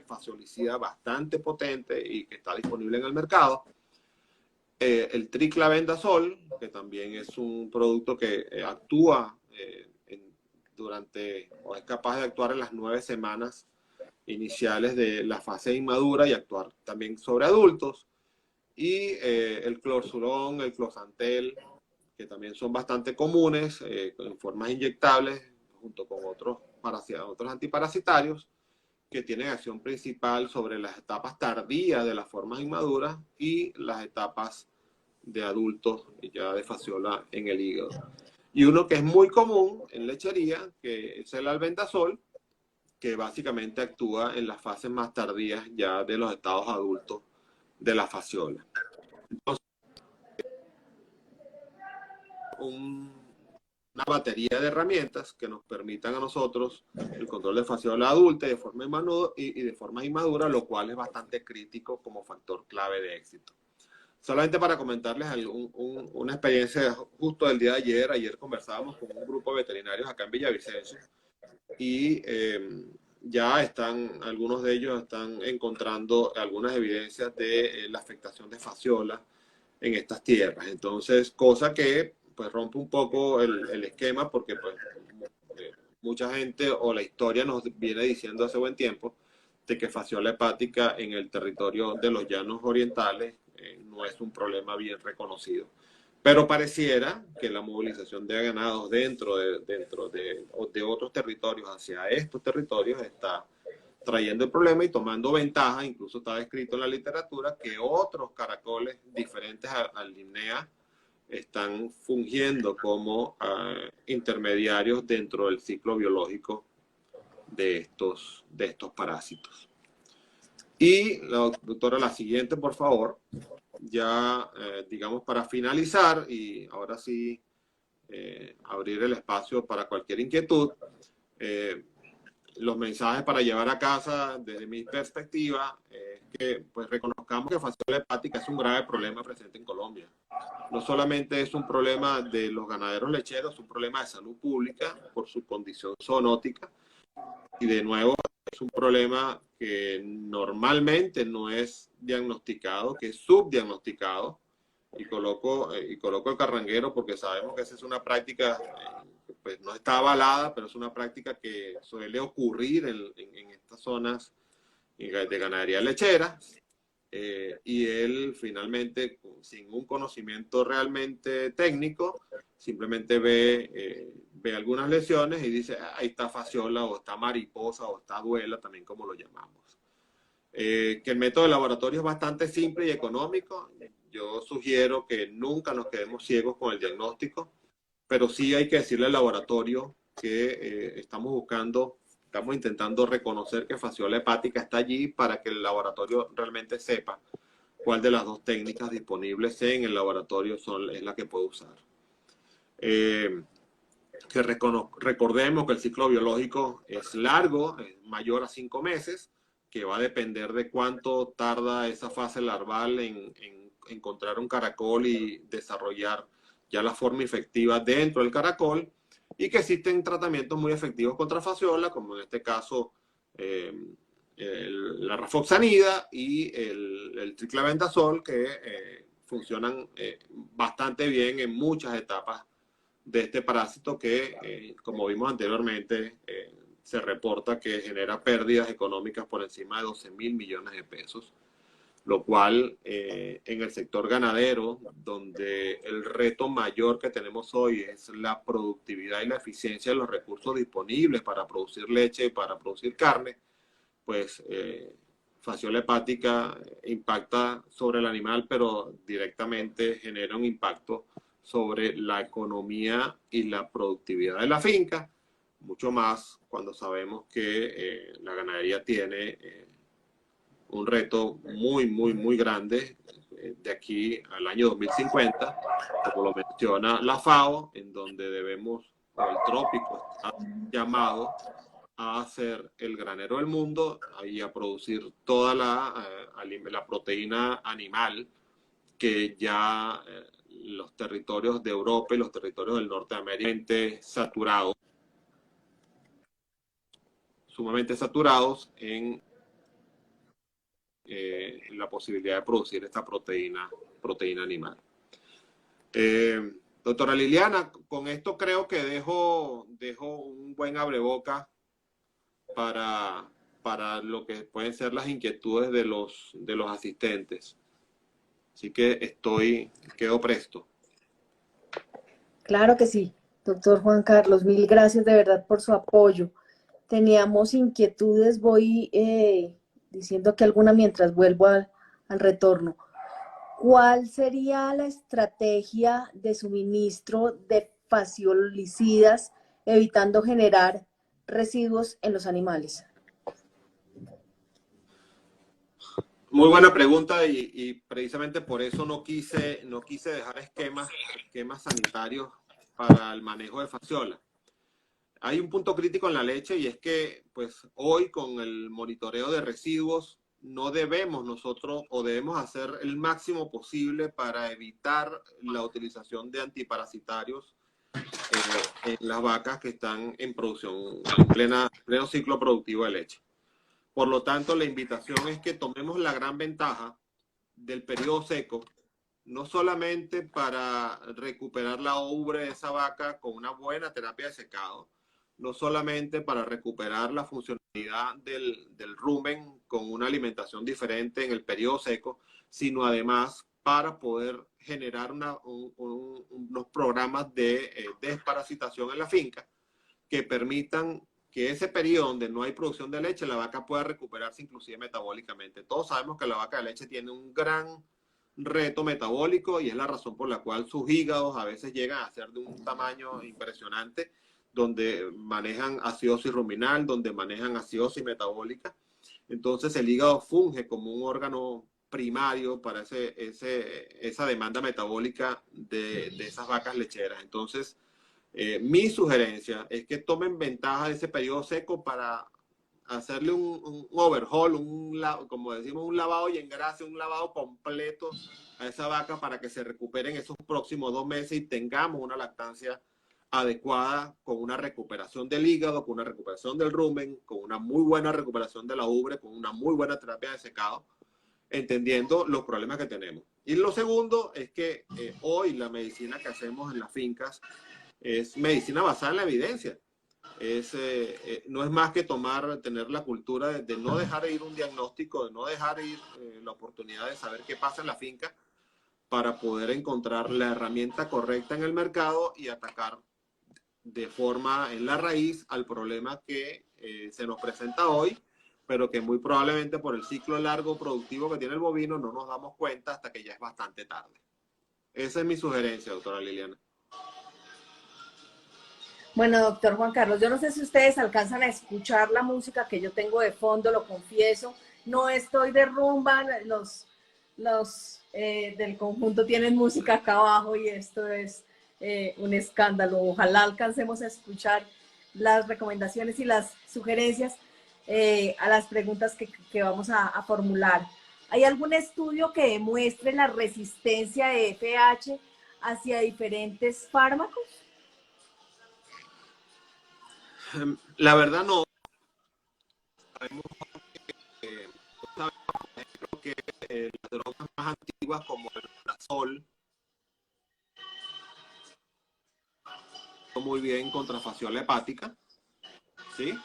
C: fasciolicida bastante potente y que está disponible en el mercado, el triclavendazol, que también es un producto que actúa durante, o es capaz de actuar en las 9 semanas iniciales de la fase inmadura y actuar también sobre adultos, y el clorzulón, el closantel, que también son bastante comunes en formas inyectables, junto con otros antiparasitarios, que tienen acción principal sobre las etapas tardías de las formas inmaduras y las etapas de adultos ya de fasciola en el hígado. Y uno que es muy común en lechería, que es el albendazol, que básicamente actúa en las fases más tardías ya de los estados adultos de la fasciola. Entonces, una batería de herramientas que nos permitan a nosotros el control de fasciola adulta y de forma inmadura, lo cual es bastante crítico como factor clave de éxito. Solamente para comentarles una experiencia justo del día de ayer. Ayer conversábamos con un grupo de veterinarios acá en Villavicencio y ya algunos de ellos están encontrando algunas evidencias de la afectación de fasciola en estas tierras. Entonces, cosa que pues rompe un poco el esquema, porque pues mucha gente o la historia nos viene diciendo hace buen tiempo de que fasciola hepática en el territorio de los llanos orientales no es un problema bien reconocido. Pero pareciera que la movilización de ganados dentro de otros territorios hacia estos territorios está trayendo el problema y tomando ventaja. Incluso está descrito en la literatura que otros caracoles diferentes al limnea están fungiendo como intermediarios dentro del ciclo biológico de estos parásitos. Y doctora, la siguiente, por favor. Ya, digamos, para finalizar, y ahora sí abrir el espacio para cualquier inquietud, los mensajes para llevar a casa, desde mi perspectiva, que pues reconozcamos que fasciola hepática es un grave problema presente en Colombia. No solamente es un problema de los ganaderos lecheros, es un problema de salud pública por su condición zoonótica, y de nuevo es un problema que normalmente no es diagnosticado, que es subdiagnosticado, y coloco el carranguero porque sabemos que esa es una práctica que pues no está avalada, pero es una práctica que suele ocurrir en estas zonas de ganadería lechera. Y él finalmente, sin un conocimiento realmente técnico, simplemente ve algunas lesiones y dice, ahí está fasciola, o está mariposa, o está duela, también como lo llamamos. Que el método de laboratorio es bastante simple y económico. Yo sugiero que nunca nos quedemos ciegos con el diagnóstico, pero sí hay que decirle al laboratorio que estamos intentando reconocer que fasciola hepática está allí, para que el laboratorio realmente sepa cuál de las dos técnicas disponibles en el laboratorio es la que puede usar. Que recordemos que el ciclo biológico es largo, es mayor a 5 meses, que va a depender de cuánto tarda esa fase larval en encontrar un caracol y desarrollar ya la forma infectiva dentro del caracol, y que existen tratamientos muy efectivos contra fasciola, como en este caso la rafoxanida y el triclavendazol, que funcionan bastante bien en muchas etapas de este parásito que, como vimos anteriormente, se reporta que genera pérdidas económicas por encima de 12.000 millones de pesos, lo cual en el sector ganadero, donde el reto mayor que tenemos hoy es la productividad y la eficiencia de los recursos disponibles para producir leche y para producir carne, pues fasciola hepática impacta sobre el animal, pero directamente genera un impacto sobre la economía y la productividad de la finca, mucho más cuando sabemos que la ganadería tiene un reto muy, muy, muy grande de aquí al año 2050, como lo menciona la FAO, en donde debemos, o el trópico está llamado a ser el granero del mundo y a producir toda la proteína animal que ya los territorios de Europa y los territorios del norte de América saturados, sumamente saturados en la posibilidad de producir esta proteína animal. Doctora Liliana, con esto creo que dejo un buen abreboca para lo que pueden ser las inquietudes de los asistentes. Así que quedo presto.
D: Claro que sí, doctor Juan Carlos, mil gracias de verdad por su apoyo. Teníamos inquietudes, voy diciendo que alguna mientras vuelvo al retorno. ¿Cuál sería la estrategia de suministro de fasciolicidas evitando generar residuos en los animales?
C: Muy buena pregunta y precisamente por eso no quise dejar esquemas sanitarios para el manejo de fasciola. Hay un punto crítico en la leche y es que pues hoy con el monitoreo de residuos no debemos nosotros o debemos hacer el máximo posible para evitar la utilización de antiparasitarios en las vacas que están en producción, en pleno ciclo productivo de leche. Por lo tanto, la invitación es que tomemos la gran ventaja del periodo seco, no solamente para recuperar la ubre de esa vaca con una buena terapia de secado, no solamente para recuperar la funcionalidad del rumen con una alimentación diferente en el periodo seco, sino además para poder generar unos programas de desparasitación en la finca que permitan que ese periodo donde no hay producción de leche, la vaca pueda recuperarse inclusive metabólicamente. Todos sabemos que la vaca de leche tiene un gran reto metabólico y es la razón por la cual sus hígados a veces llegan a ser de un tamaño impresionante, donde manejan acidosis ruminal, donde manejan acidosis metabólica. Entonces el hígado funge como un órgano primario para esa demanda metabólica de esas vacas lecheras. Entonces, mi sugerencia es que tomen ventaja de ese periodo seco para hacerle un overhaul, como decimos, un lavado y engrase, un lavado completo a esa vaca para que se recuperen esos próximos 2 meses y tengamos una lactancia adecuada con una recuperación del hígado, con una recuperación del rumen, con una muy buena recuperación de la ubre, con una muy buena terapia de secado, entendiendo los problemas que tenemos. Y lo segundo es que hoy la medicina que hacemos en las fincas es medicina basada en la evidencia. No es más que tener la cultura de no dejar ir un diagnóstico, de no dejar ir la oportunidad de saber qué pasa en la finca para poder encontrar la herramienta correcta en el mercado y atacar de forma en la raíz al problema que se nos presenta hoy, pero que muy probablemente por el ciclo largo productivo que tiene el bovino no nos damos cuenta hasta que ya es bastante tarde. Esa es mi sugerencia, doctora Liliana.
A: Bueno, doctor Juan Carlos, yo no sé si ustedes alcanzan a escuchar la música que yo tengo de fondo, lo confieso. No estoy de rumba, los del conjunto tienen música acá abajo y esto es un escándalo. Ojalá alcancemos a escuchar las recomendaciones y las sugerencias a las preguntas que vamos a formular. ¿Hay algún estudio que demuestre la resistencia de FH hacia diferentes fármacos?
C: La verdad no. Sabemos que las drogas más antiguas como el omeprazol muy bien contra fasciola hepática, ¿sí?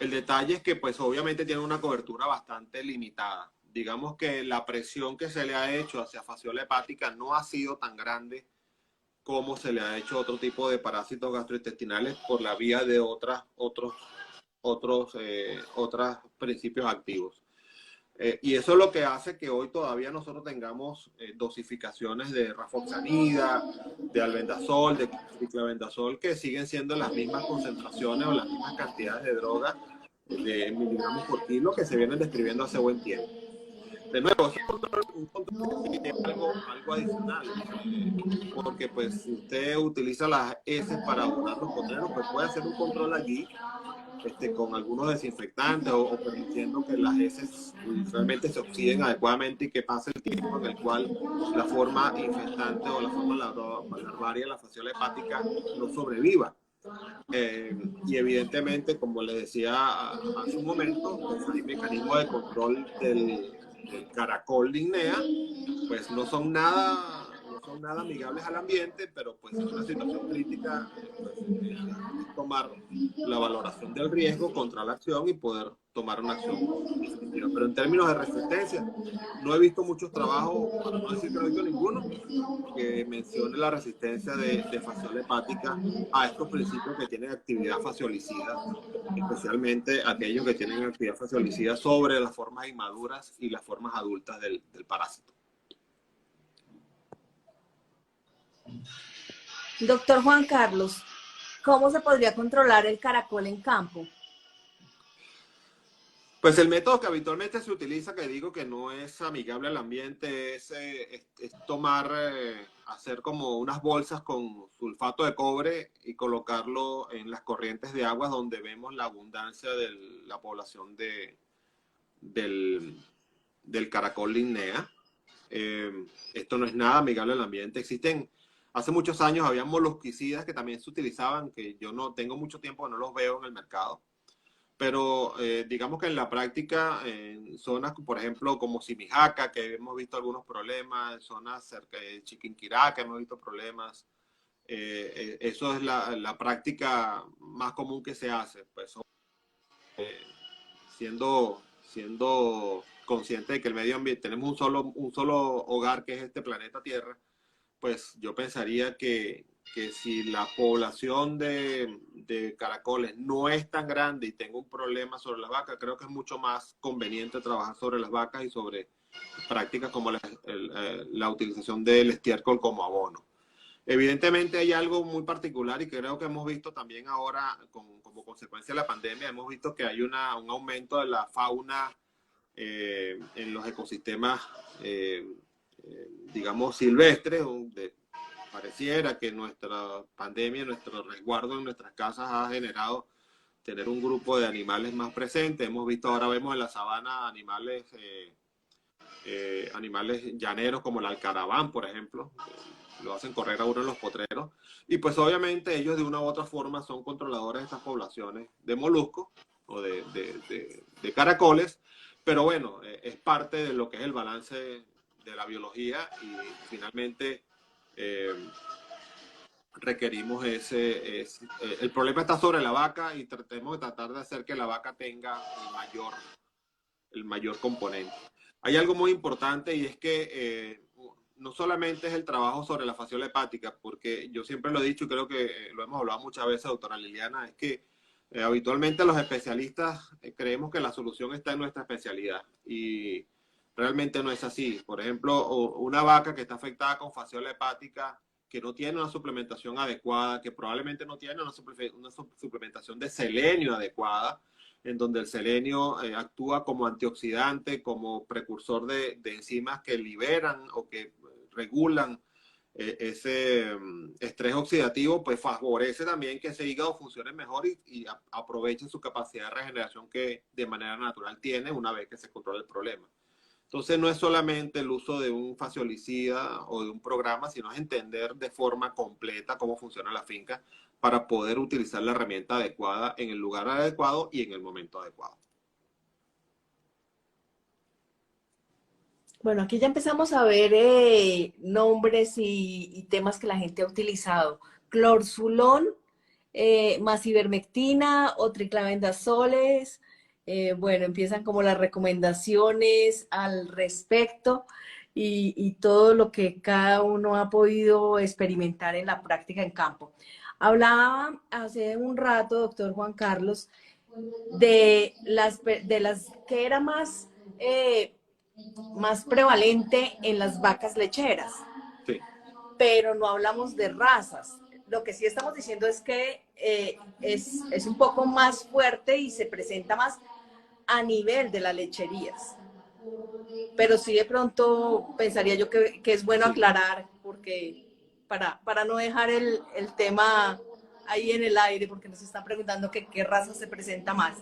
C: El detalle es que pues obviamente tiene una cobertura bastante limitada. Digamos que la presión que se le ha hecho hacia fasciola hepática no ha sido tan grande como se le ha hecho a otro tipo de parásitos gastrointestinales por la vía de otros principios activos. Y eso es lo que hace que hoy todavía nosotros tengamos dosificaciones de rafoxanida, de albendazol, de ciclabendazol, que siguen siendo las mismas concentraciones o las mismas cantidades de droga de miligramos por kilo que se vienen describiendo hace buen tiempo. De nuevo, es un control que tiene algo adicional, porque pues si usted utiliza las heces para abonar los potreros, pues puede hacer un control allí con algunos desinfectantes o permitiendo que las heces realmente se oxiden adecuadamente y que pase el tiempo en el cual la forma infestante o la forma larvaria de la fasciola hepática no sobreviva. Y evidentemente, como les decía hace un momento, pues hay mecanismos de control del caracol lignea, pues no son nada amigables al ambiente, pero pues en una situación crítica es tomar la valoración del riesgo contra la acción y poder tomar una acción definitiva. Pero en términos de resistencia, no he visto muchos trabajos, para no decir que no he visto ninguno, que mencione la resistencia de fasciola hepática a estos principios que tienen actividad fasciolicida, especialmente aquellos que tienen actividad fasciolicida sobre las formas inmaduras y las formas adultas del parásito.
D: Doctor Juan Carlos, ¿cómo se podría controlar el caracol en campo?
C: Pues el método que habitualmente se utiliza, que digo que no es amigable al ambiente, es tomar, hacer como unas bolsas con sulfato de cobre y colocarlo en las corrientes de aguas donde vemos la abundancia de la población del caracol lignea. Esto no es nada amigable al ambiente. Hace muchos años había molusquicidas que también se utilizaban, que yo no tengo mucho tiempo que no los veo en el mercado. Pero digamos que en la práctica, en zonas, por ejemplo, como Simijaca, que hemos visto algunos problemas, en zonas cerca de Chiquinquirá, que hemos visto problemas, eso es la práctica más común que se hace. Pues, siendo consciente de que el medio ambiente, tenemos un solo hogar que es este planeta Tierra, pues yo pensaría que si la población de caracoles no es tan grande y tengo un problema sobre las vacas, creo que es mucho más conveniente trabajar sobre las vacas y sobre prácticas como la utilización del estiércol como abono. Evidentemente hay algo muy particular y que creo que hemos visto también ahora como consecuencia de la pandemia, hemos visto que hay un aumento de la fauna en los ecosistemas digamos, silvestres, donde pareciera que nuestra pandemia, nuestro resguardo en nuestras casas ha generado tener un grupo de animales más presentes. Vemos en la sabana animales llaneros como el alcaraván, por ejemplo, lo hacen correr a uno en los potreros. Y pues obviamente ellos de una u otra forma son controladores de estas poblaciones de moluscos o de caracoles, pero bueno, es parte de lo que es el balance de la biología y finalmente requerimos el problema está sobre la vaca y tratemos de tratar de hacer que la vaca tenga el mayor componente. Hay algo muy importante y es que no solamente es el trabajo sobre la fasciola hepática, porque yo siempre lo he dicho y creo que lo hemos hablado muchas veces, doctora Liliana, es que habitualmente los especialistas creemos que la solución está en nuestra especialidad y realmente no es así. Por ejemplo, una vaca que está afectada con fasciola hepática, que no tiene una suplementación adecuada, que probablemente no tiene una suplementación de selenio adecuada, en donde el selenio actúa como antioxidante, como precursor de enzimas que liberan o que regulan ese estrés oxidativo, pues favorece también que ese hígado funcione mejor y aproveche su capacidad de regeneración que de manera natural tiene una vez que se controla el problema. Entonces no es solamente el uso de un fasciolicida o de un programa, sino es entender de forma completa cómo funciona la finca para poder utilizar la herramienta adecuada en el lugar adecuado y en el momento adecuado.
D: Bueno, aquí ya empezamos a ver nombres y temas que la gente ha utilizado. Clorzulón, más ivermectina o triclavendazoles. Bueno, empiezan como las recomendaciones al respecto y todo lo que cada uno ha podido experimentar en la práctica en campo. Hablaba hace un rato, doctor Juan Carlos, de las que era más prevalente en las vacas lecheras.
C: Sí.
D: Pero no hablamos de razas. Lo que sí estamos diciendo es que es un poco más fuerte y se presenta más a nivel de las lecherías. pero sí de pronto pensaría yo que es bueno
C: Sí.
D: aclarar, porque para no dejar el tema ahí en el aire, porque nos están preguntando que qué raza se presenta más.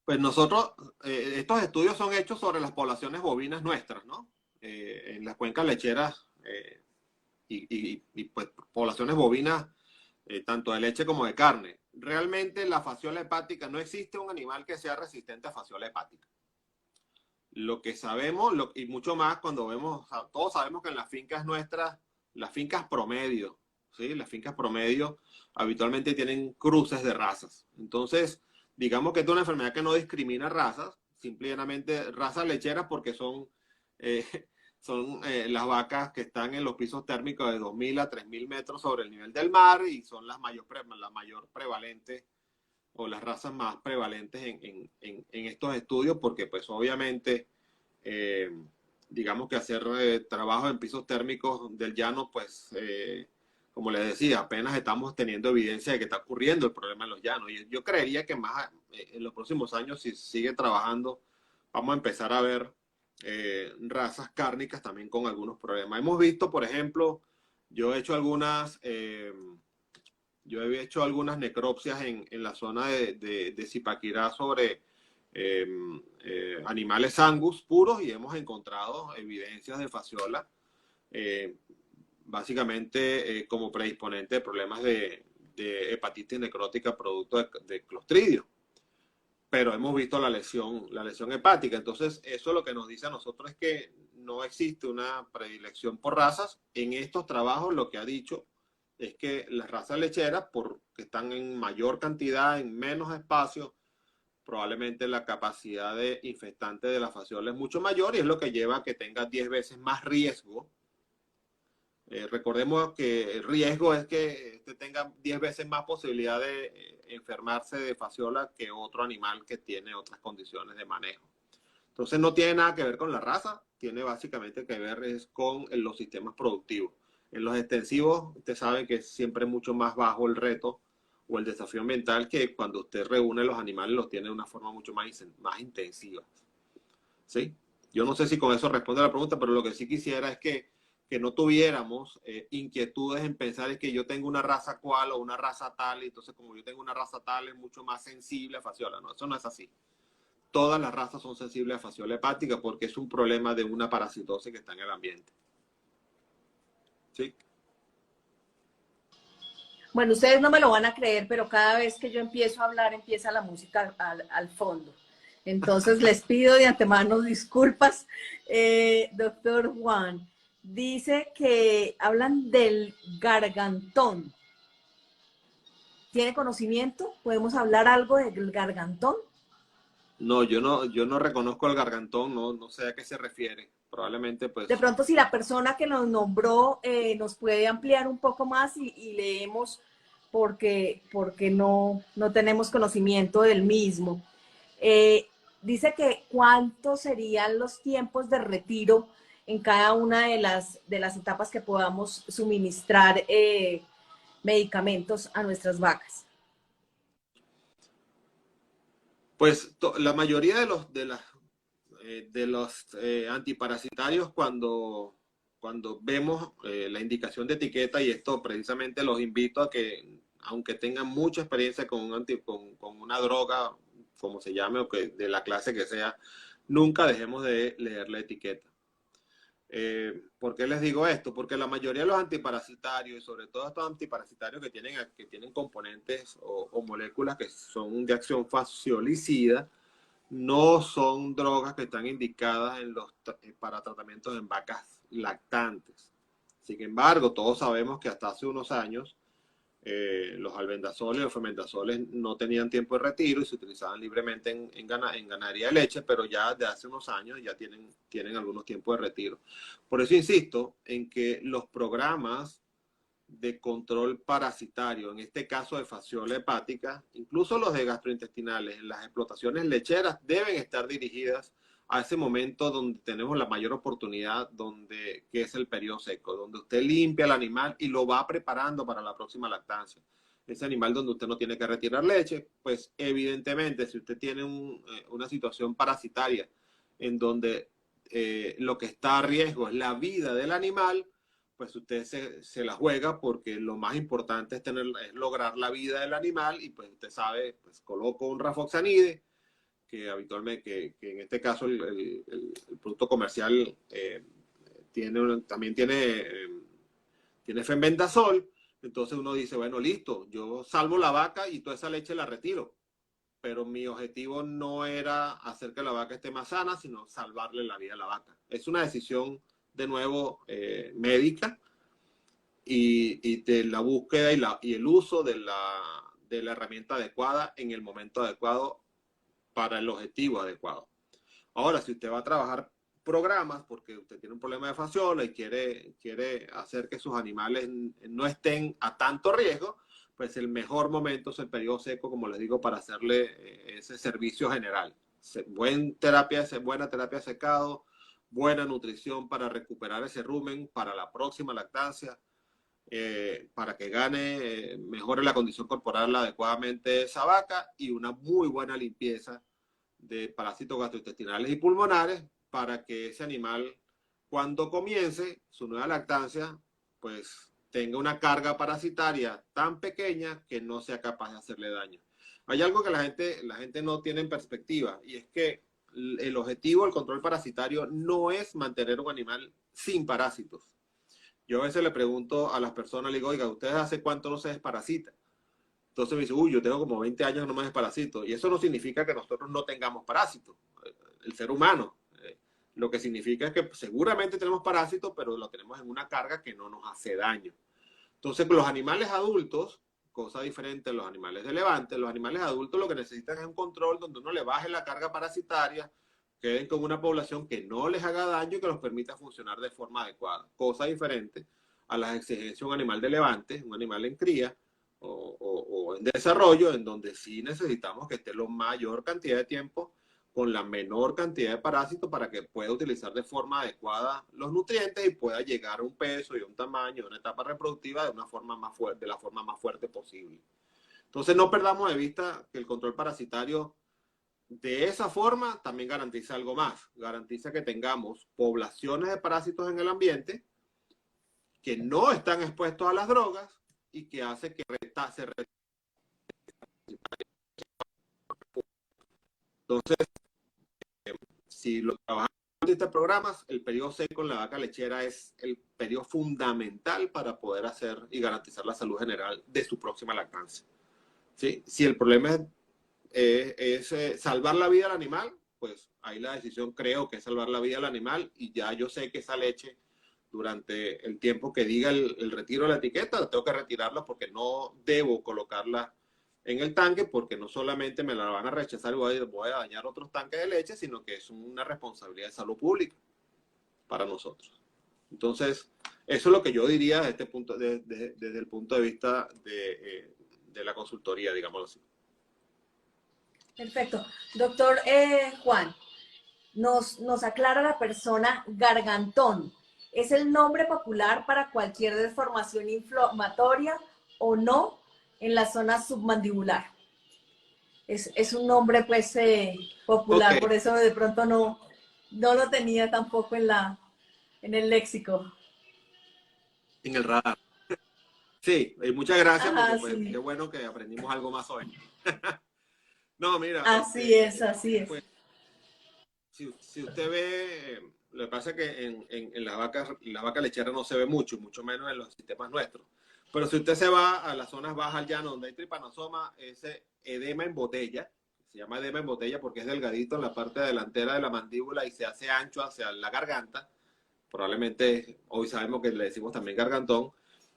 C: Pues nosotros, estos estudios son hechos sobre las poblaciones bovinas nuestras, ¿no? En las cuencas lecheras y, pues poblaciones bovinas, tanto de leche como de carne. Realmente la fasciola hepática, no existe un animal que sea resistente a fasciola hepática. Lo que sabemos, y mucho más cuando vemos, todos sabemos que en las fincas nuestras, las fincas promedio, ¿sí? Las fincas promedio habitualmente tienen cruces de razas. Entonces, digamos que es una enfermedad que no discrimina razas, simplemente razas lecheras porque eh, son las vacas que están en los pisos térmicos de 2.000 a 3.000 metros sobre el nivel del mar y son la mayor prevalente o las razas más prevalentes en estos estudios, porque pues obviamente, eh, digamos que hacer trabajo en pisos térmicos del llano, pues, como les decía, apenas estamos teniendo evidencia de que está ocurriendo el problema en los llanos. Y yo creería que más en los próximos años, si sigue trabajando, vamos a empezar a ver razas cárnicas también con algunos problemas. Hemos visto, por ejemplo, yo he hecho algunas... yo he hecho algunas necropsias en la zona de Zipaquirá sobre animales angus puros y hemos encontrado evidencias de fasciola, eh, básicamente como predisponente de problemas de hepatitis necrótica producto de Clostridio. Pero hemos visto la lesión hepática. Entonces, eso lo que nos dice a nosotros es que no existe una predilección por razas. En estos trabajos lo que ha dicho es que las razas lecheras, porque están en mayor cantidad, en menos espacio, probablemente la capacidad de infectante de la fasciola es mucho mayor y es lo que lleva a que tenga 10 veces más riesgo. Recordemos que el riesgo es que tenga 10 veces más posibilidad de enfermarse de fasciola que otro animal que tiene otras condiciones de manejo. Entonces no tiene nada que ver con la raza, tiene básicamente que ver es con los sistemas productivos. En los extensivos, usted sabe que es siempre mucho más bajo el reto o el desafío ambiental que cuando usted reúne los animales, los tiene de una forma mucho más intensiva. ¿Sí? Yo no sé si con eso responde a la pregunta, pero lo que sí quisiera es que no tuviéramos inquietudes en pensar es que yo tengo una raza cual o una raza tal, y entonces como yo tengo una raza tal es mucho más sensible a fasciola. No, eso no es así. Todas las razas son sensibles a fasciola hepática porque es un problema de una parasitosis que está en el ambiente. ¿Sí?
D: Bueno, ustedes no me lo van a creer, pero cada vez que yo empiezo a hablar, empieza la música al fondo. Entonces les pido de antemano disculpas. Doctor Juan, dice que hablan del gargantón. ¿Tiene conocimiento? ¿Podemos hablar algo del gargantón?
C: No, yo no reconozco el gargantón, no sé a qué se refiere. Probablemente,
D: De
C: pues,
D: pronto, si la persona que nos nombró nos puede ampliar un poco más y leemos porque no tenemos conocimiento del mismo. Dice que cuántos serían los tiempos de retiro en cada una de las etapas que podamos suministrar medicamentos a nuestras vacas.
C: pues la mayoría de los antiparasitarios cuando vemos la indicación de etiqueta, y esto precisamente los invito a que, aunque tengan mucha experiencia con una droga, como se llame, o que de la clase que sea, nunca dejemos de leer la etiqueta. ¿Por qué les digo esto? Porque la mayoría de los antiparasitarios, y sobre todo estos antiparasitarios que tienen componentes o moléculas que son de acción fasciolicida, no son drogas que están indicadas para tratamientos en vacas lactantes. Sin embargo, todos sabemos que hasta hace unos años los albendazoles y los fermentazoles no tenían tiempo de retiro y se utilizaban libremente en ganadería de leche, pero ya de hace unos años ya tienen algunos tiempos de retiro. Por eso insisto en que los programas de control parasitario, en este caso de fasciola hepática, incluso los de gastrointestinales, en las explotaciones lecheras deben estar dirigidas a ese momento donde tenemos la mayor oportunidad, que es el periodo seco, donde usted limpia al animal y lo va preparando para la próxima lactancia. ese animal donde usted no tiene que retirar leche, pues evidentemente si usted tiene una situación parasitaria en donde lo que está a riesgo es la vida del animal, pues usted se la juega porque lo más importante es lograr la vida del animal y pues usted sabe, pues coloco un rafoxanide, que habitualmente, que en este caso el producto comercial también tiene fenbendazol. Entonces uno dice, bueno, listo, yo salvo la vaca y toda esa leche la retiro. Pero mi objetivo no era hacer que la vaca esté más sana, sino salvarle la vida a la vaca. Es una decisión, de nuevo, médica y de la búsqueda y el uso de la herramienta adecuada en el momento adecuado para el objetivo adecuado. Ahora, si usted va a trabajar programas porque usted tiene un problema de fasciola y quiere hacer que sus animales no estén a tanto riesgo, pues el mejor momento es el periodo seco, como les digo, para hacerle ese servicio general. Buena terapia de secado, buena nutrición para recuperar ese rumen para la próxima lactancia, para que gane, mejore la condición corporal adecuadamente esa vaca y una muy buena limpieza de parásitos gastrointestinales y pulmonares para que ese animal, cuando comience su nueva lactancia, pues tenga una carga parasitaria tan pequeña que no sea capaz de hacerle daño. Hay algo que la gente no tiene en perspectiva y es que el objetivo del control parasitario no es mantener un animal sin parásitos. Yo a veces le pregunto a las personas, le digo, oiga, ¿ustedes hace cuánto no se desparasitan? Entonces me dice, uy, yo tengo como 20 años que no me desparasito. Y eso no significa que nosotros no tengamos parásitos, el ser humano. Lo que significa es que seguramente tenemos parásitos, pero lo tenemos en una carga que no nos hace daño. Entonces, los animales adultos, cosa diferente a los animales de levante, los animales adultos lo que necesitan es un control donde uno le baje la carga parasitaria, queden con una población que no les haga daño y que los permita funcionar de forma adecuada. Cosa diferente a las exigencias de un animal de levante, un animal en cría, o en desarrollo, en donde sí necesitamos que esté la mayor cantidad de tiempo con la menor cantidad de parásitos para que pueda utilizar de forma adecuada los nutrientes y pueda llegar a un peso y a un tamaño, a una etapa reproductiva de la forma más fuerte posible. Entonces no perdamos de vista que el control parasitario de esa forma también garantiza algo más. Garantiza que tengamos poblaciones de parásitos en el ambiente que no están expuestos a las drogas y que hace que se. Entonces, si lo trabajamos en estos programas, el periodo seco en la vaca lechera es el periodo fundamental para poder hacer y garantizar la salud general de su próxima lactancia. ¿Sí? Si el problema es salvar la vida al animal, pues ahí la decisión creo que es salvar la vida al animal y ya yo sé que esa leche durante el tiempo que diga el retiro de la etiqueta, tengo que retirarla porque no debo colocarla en el tanque porque no solamente me la van a rechazar y voy a dañar otros tanques de leche, sino que es una responsabilidad de salud pública para nosotros. Entonces, eso es lo que yo diría desde, desde el punto de vista de la consultoría, digámoslo así.
A: Perfecto. Doctor Juan, nos aclara la persona gargantón. ¿Es el nombre popular para cualquier deformación inflamatoria o no en la zona submandibular? Es un nombre pues popular, okay. Por eso de pronto no lo tenía tampoco en el léxico.
C: En el radar. Sí, y muchas gracias.
A: Ajá,
C: porque pues,
A: sí.
C: Qué bueno que aprendimos algo más hoy. No, mira.
A: Así es.
C: Pues, si usted ve, lo que pasa es que en la vaca lechera no se ve mucho menos en los sistemas nuestros. Pero si usted se va a las zonas bajas al llano donde hay tripanosoma, ese edema en botella, se llama edema en botella porque es delgadito en la parte delantera de la mandíbula y se hace ancho hacia la garganta, probablemente hoy sabemos que le decimos también gargantón.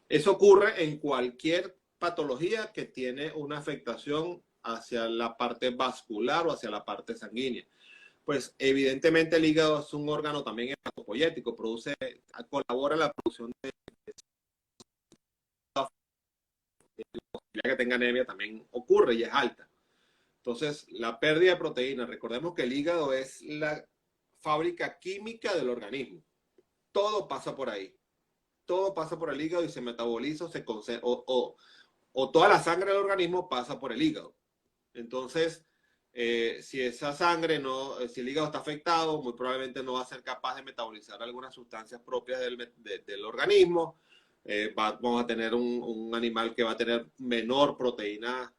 C: Eso ocurre en cualquier patología que tiene una afectación hacia la parte vascular o hacia la parte sanguínea. Pues evidentemente el hígado es un órgano también hematopoyético, colabora en la producción de la posibilidad que tenga anemia también ocurre y es alta. Entonces, la pérdida de proteínas, recordemos que el hígado es la fábrica química del organismo. Todo pasa por ahí. Todo pasa por el hígado y se metaboliza o o toda la sangre del organismo pasa por el hígado. Entonces, si esa sangre si el hígado está afectado, muy probablemente no va a ser capaz de metabolizar algunas sustancias propias del organismo. Vamos a tener un animal que va a tener menor proteína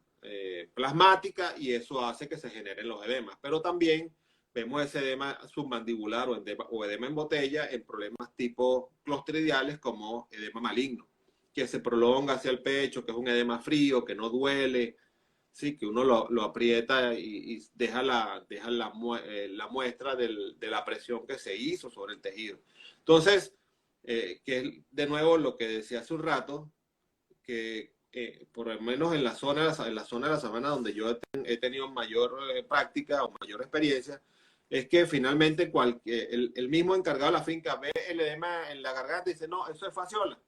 C: plasmática y eso hace que se generen los edemas. Pero también vemos ese edema submandibular o edema en botella en problemas tipo clostridiales como edema maligno, que se prolonga hacia el pecho, que es un edema frío, que no duele, sí, que uno lo aprieta y deja la muestra de la presión que se hizo sobre el tejido. Entonces, que es de nuevo lo que decía hace un rato, que por lo menos en la zona de la sabana donde yo he tenido mayor práctica o mayor experiencia, es que finalmente el mismo encargado de la finca ve el edema en la garganta y dice, no, eso es fasciola.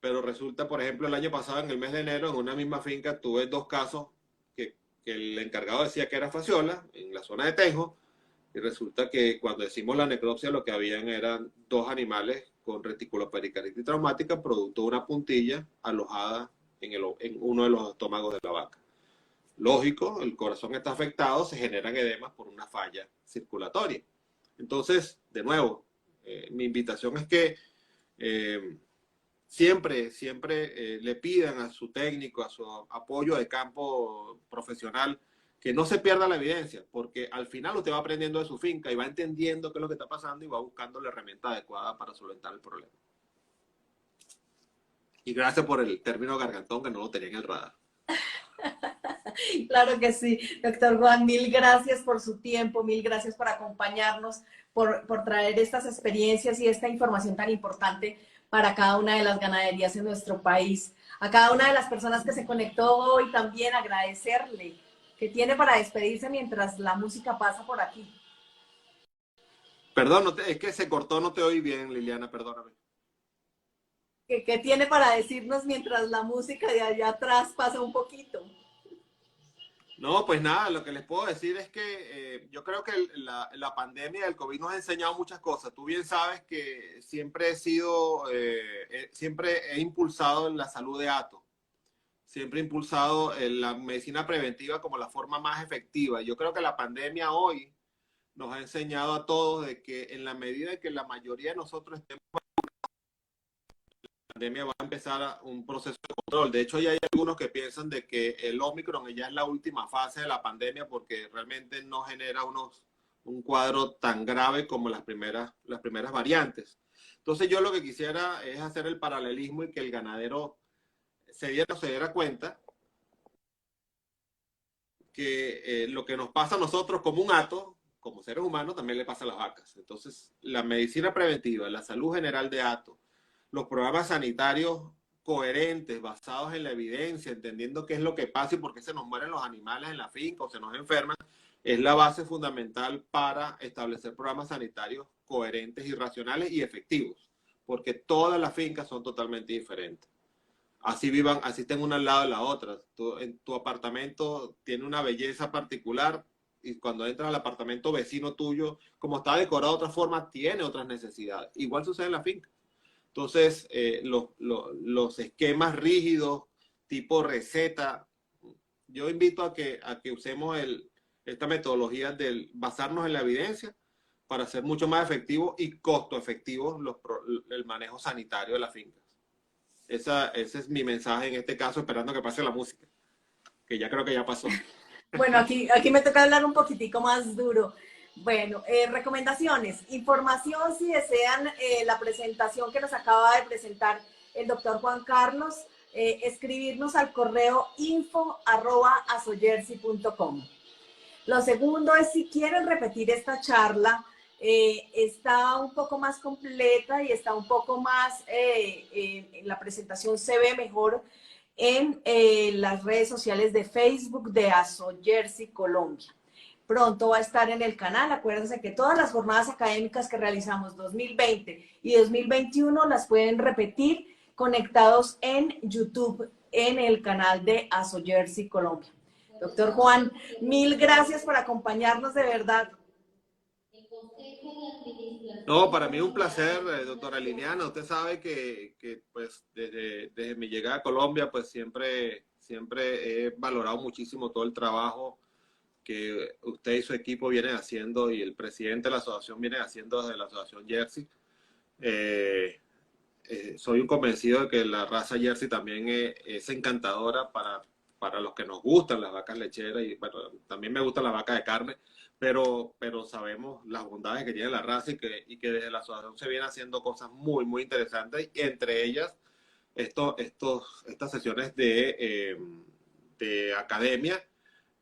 C: Pero resulta, por ejemplo, el año pasado, en el mes de enero, en una misma finca, tuve 2 casos que el encargado decía que era fasciola, en la zona de Tenjo, y resulta que cuando decimos la necropsia, lo que habían eran 2 animales con reticulopericarditis traumática, producto de una puntilla alojada en uno de los estómagos de la vaca. Lógico, el corazón está afectado, se generan edemas por una falla circulatoria. Entonces, de nuevo, mi invitación es que siempre le pidan a su técnico, a su apoyo de campo profesional, que no se pierda la evidencia, porque al final usted va aprendiendo de su finca y va entendiendo qué es lo que está pasando y va buscando la herramienta adecuada para solventar el problema. Y gracias por el término gargantón, que no lo tenía en el radar.
A: Claro que sí, doctor Juan, mil gracias por su tiempo, mil gracias por acompañarnos, por traer estas experiencias y esta información tan importante para cada una de las ganaderías en nuestro país. A cada una de las personas que se conectó hoy también agradecerle que tiene para despedirse mientras la música pasa por aquí.
C: Perdón, es que se cortó, no te oí bien, Liliana, perdóname.
A: ¿Qué tiene para decirnos mientras la música de allá atrás pasa un poquito?
C: No, pues nada, lo que les puedo decir es que yo creo que la pandemia del COVID nos ha enseñado muchas cosas. Tú bien sabes que siempre siempre he impulsado la salud de Hato. Siempre he impulsado la medicina preventiva como la forma más efectiva. Yo creo que la pandemia hoy nos ha enseñado a todos de que en la medida en que la mayoría de nosotros estemos, la pandemia va a empezar un proceso de control. De hecho, ya hay algunos que piensan de que el Omicron ya es la última fase de la pandemia porque realmente no genera un cuadro tan grave como las primeras variantes. Entonces yo lo que quisiera es hacer el paralelismo y que el ganadero se diera cuenta que lo que nos pasa a nosotros como un hato, como seres humanos, también le pasa a las vacas. Entonces, la medicina preventiva, la salud general de hato, los programas sanitarios coherentes, basados en la evidencia, entendiendo qué es lo que pasa y por qué se nos mueren los animales en la finca o se nos enferman, es la base fundamental para establecer programas sanitarios coherentes y racionales y efectivos, porque todas las fincas son totalmente diferentes. Así vivan, así estén una al lado de la otra. Tu apartamento tiene una belleza particular y cuando entras al apartamento vecino tuyo, como está decorado de otra forma, tiene otras necesidades. Igual sucede en la finca. Entonces, los esquemas rígidos, tipo receta, yo invito a que usemos esta metodología de basarnos en la evidencia para hacer mucho más efectivo y costo efectivo el manejo sanitario de la finca. Ese es mi mensaje en este caso, esperando que pase la música, que ya creo que ya pasó.
A: Bueno, aquí me toca hablar un poquitico más duro. Bueno, recomendaciones, información si desean la presentación que nos acaba de presentar el doctor Juan Carlos, escribirnos al correo info@asojersey.com. Lo segundo es si quieren repetir esta charla, está un poco más completa y está un poco más, la presentación se ve mejor en las redes sociales de Facebook de ASOJersey Colombia. Pronto va a estar en el canal. Acuérdense que todas las jornadas académicas que realizamos 2020 y 2021 las pueden repetir conectados en YouTube en el canal de ASOJersey Colombia. Doctor Juan, mil gracias por acompañarnos de verdad. El Consejo de Administración
C: No, para mí es un placer, doctora Liliana. Usted sabe que pues desde mi llegada a Colombia, pues siempre he valorado muchísimo todo el trabajo que usted y su equipo vienen haciendo y el presidente de la asociación viene haciendo desde la asociación Jersey. Eh, Soy un convencido de que la raza Jersey también es encantadora para los que nos gustan las vacas lecheras y bueno, también me gustan las vacas de carne, pero sabemos las bondades que tiene la raza y que desde la asociación se vienen haciendo cosas muy interesantes, y entre ellas estas sesiones de academia.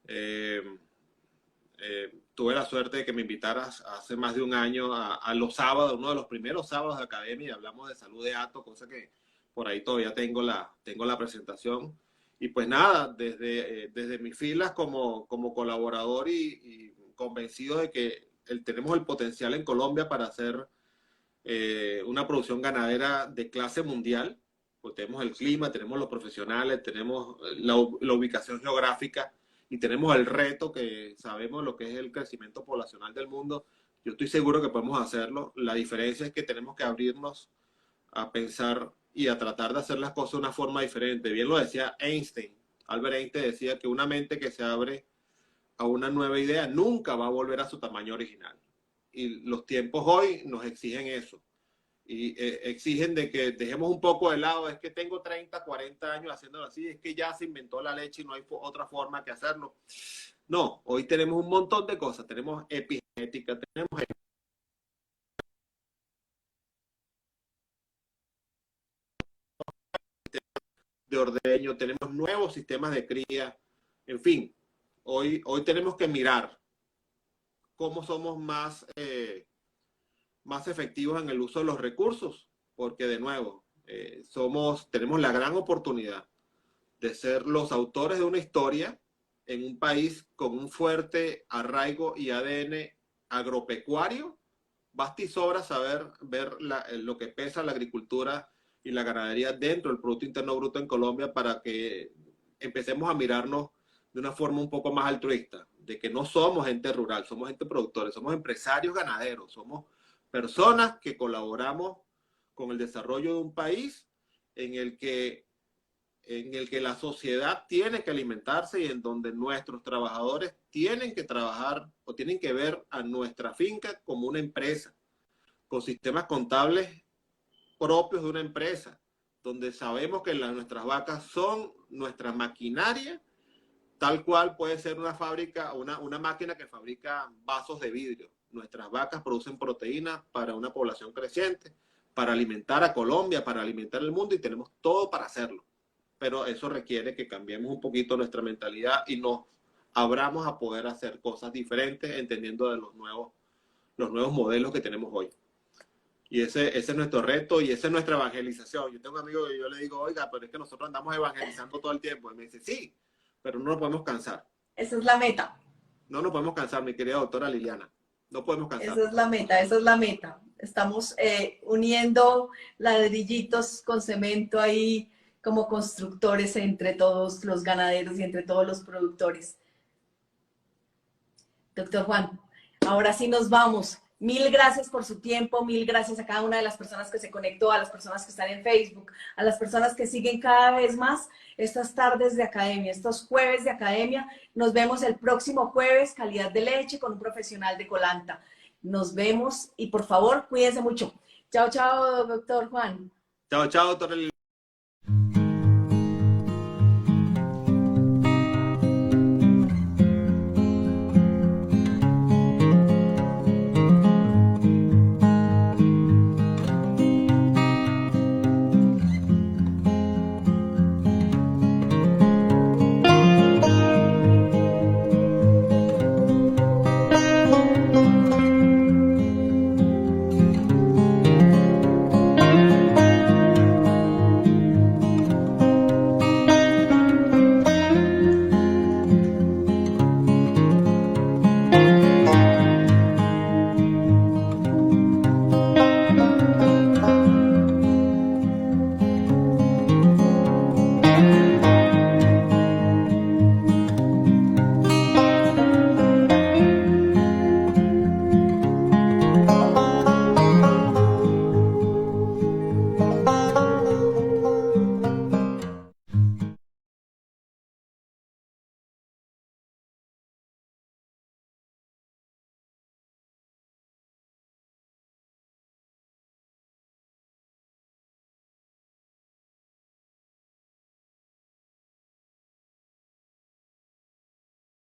C: Eh, Tuve la suerte de que me invitaras hace más de un año a los sábados, uno de los primeros sábados de academia, y hablamos de salud de Hato, cosa que por ahí todavía tengo la presentación. Y pues nada, desde mis filas como colaborador y convencido de que tenemos el potencial en Colombia para hacer una producción ganadera de clase mundial, pues tenemos el clima, tenemos los profesionales, tenemos la ubicación geográfica, y tenemos el reto que sabemos lo que es el crecimiento poblacional del mundo. Yo estoy seguro que podemos hacerlo. La diferencia es que tenemos que abrirnos a pensar y a tratar de hacer las cosas de una forma diferente. Bien lo decía Einstein. Albert Einstein decía que una mente que se abre a una nueva idea nunca va a volver a su tamaño original. Y los tiempos hoy nos exigen eso. Y exigen de que dejemos un poco de lado, es que tengo 30, 40 años haciéndolo así, es que ya se inventó la leche y no hay otra forma que hacerlo. No, hoy tenemos un montón de cosas, tenemos epigenética, tenemos de ordeño, tenemos nuevos sistemas de cría, en fin, hoy tenemos que mirar cómo somos más efectivos en el uso de los recursos, porque de nuevo, tenemos la gran oportunidad de ser los autores de una historia en un país con un fuerte arraigo y ADN agropecuario. Basta y sobra saber ver lo que pesa la agricultura y la ganadería dentro del Producto Interno Bruto en Colombia para que empecemos a mirarnos de una forma un poco más altruista, de que no somos gente rural, somos gente productora, somos empresarios ganaderos, somos personas que colaboramos con el desarrollo de un país en el que la sociedad tiene que alimentarse y en donde nuestros trabajadores tienen que trabajar o tienen que ver a nuestra finca como una empresa, con sistemas contables propios de una empresa, donde sabemos que nuestras vacas son nuestra maquinaria, tal cual puede ser una fábrica, una máquina que fabrica vasos de vidrio. Nuestras vacas producen proteínas para una población creciente, para alimentar a Colombia, para alimentar el mundo, y tenemos todo para hacerlo. Pero eso requiere que cambiemos un poquito nuestra mentalidad y nos abramos a poder hacer cosas diferentes, entendiendo de los nuevos modelos que tenemos hoy. Y ese es nuestro reto y esa es nuestra evangelización. Yo tengo un amigo que yo le digo, oiga, pero es que nosotros andamos evangelizando todo el tiempo. Y me dice, sí, pero no nos podemos cansar.
A: Esa es la meta.
C: No nos podemos cansar, mi querida doctora Liliana. No podemos cansar.
A: Esa es la meta, esa es la meta. Estamos uniendo ladrillitos con cemento ahí como constructores entre todos los ganaderos y entre todos los productores. Doctor Juan, ahora sí nos vamos. Mil gracias por su tiempo, mil gracias a cada una de las personas que se conectó, a las personas que están en Facebook, a las personas que siguen cada vez más estas tardes de academia, estos jueves de academia. Nos vemos el próximo jueves, calidad de leche con un profesional de Colanta. Nos vemos y por favor, cuídense mucho. Chao, chao, doctor Juan.
C: Chao, chao, doctora Liliana.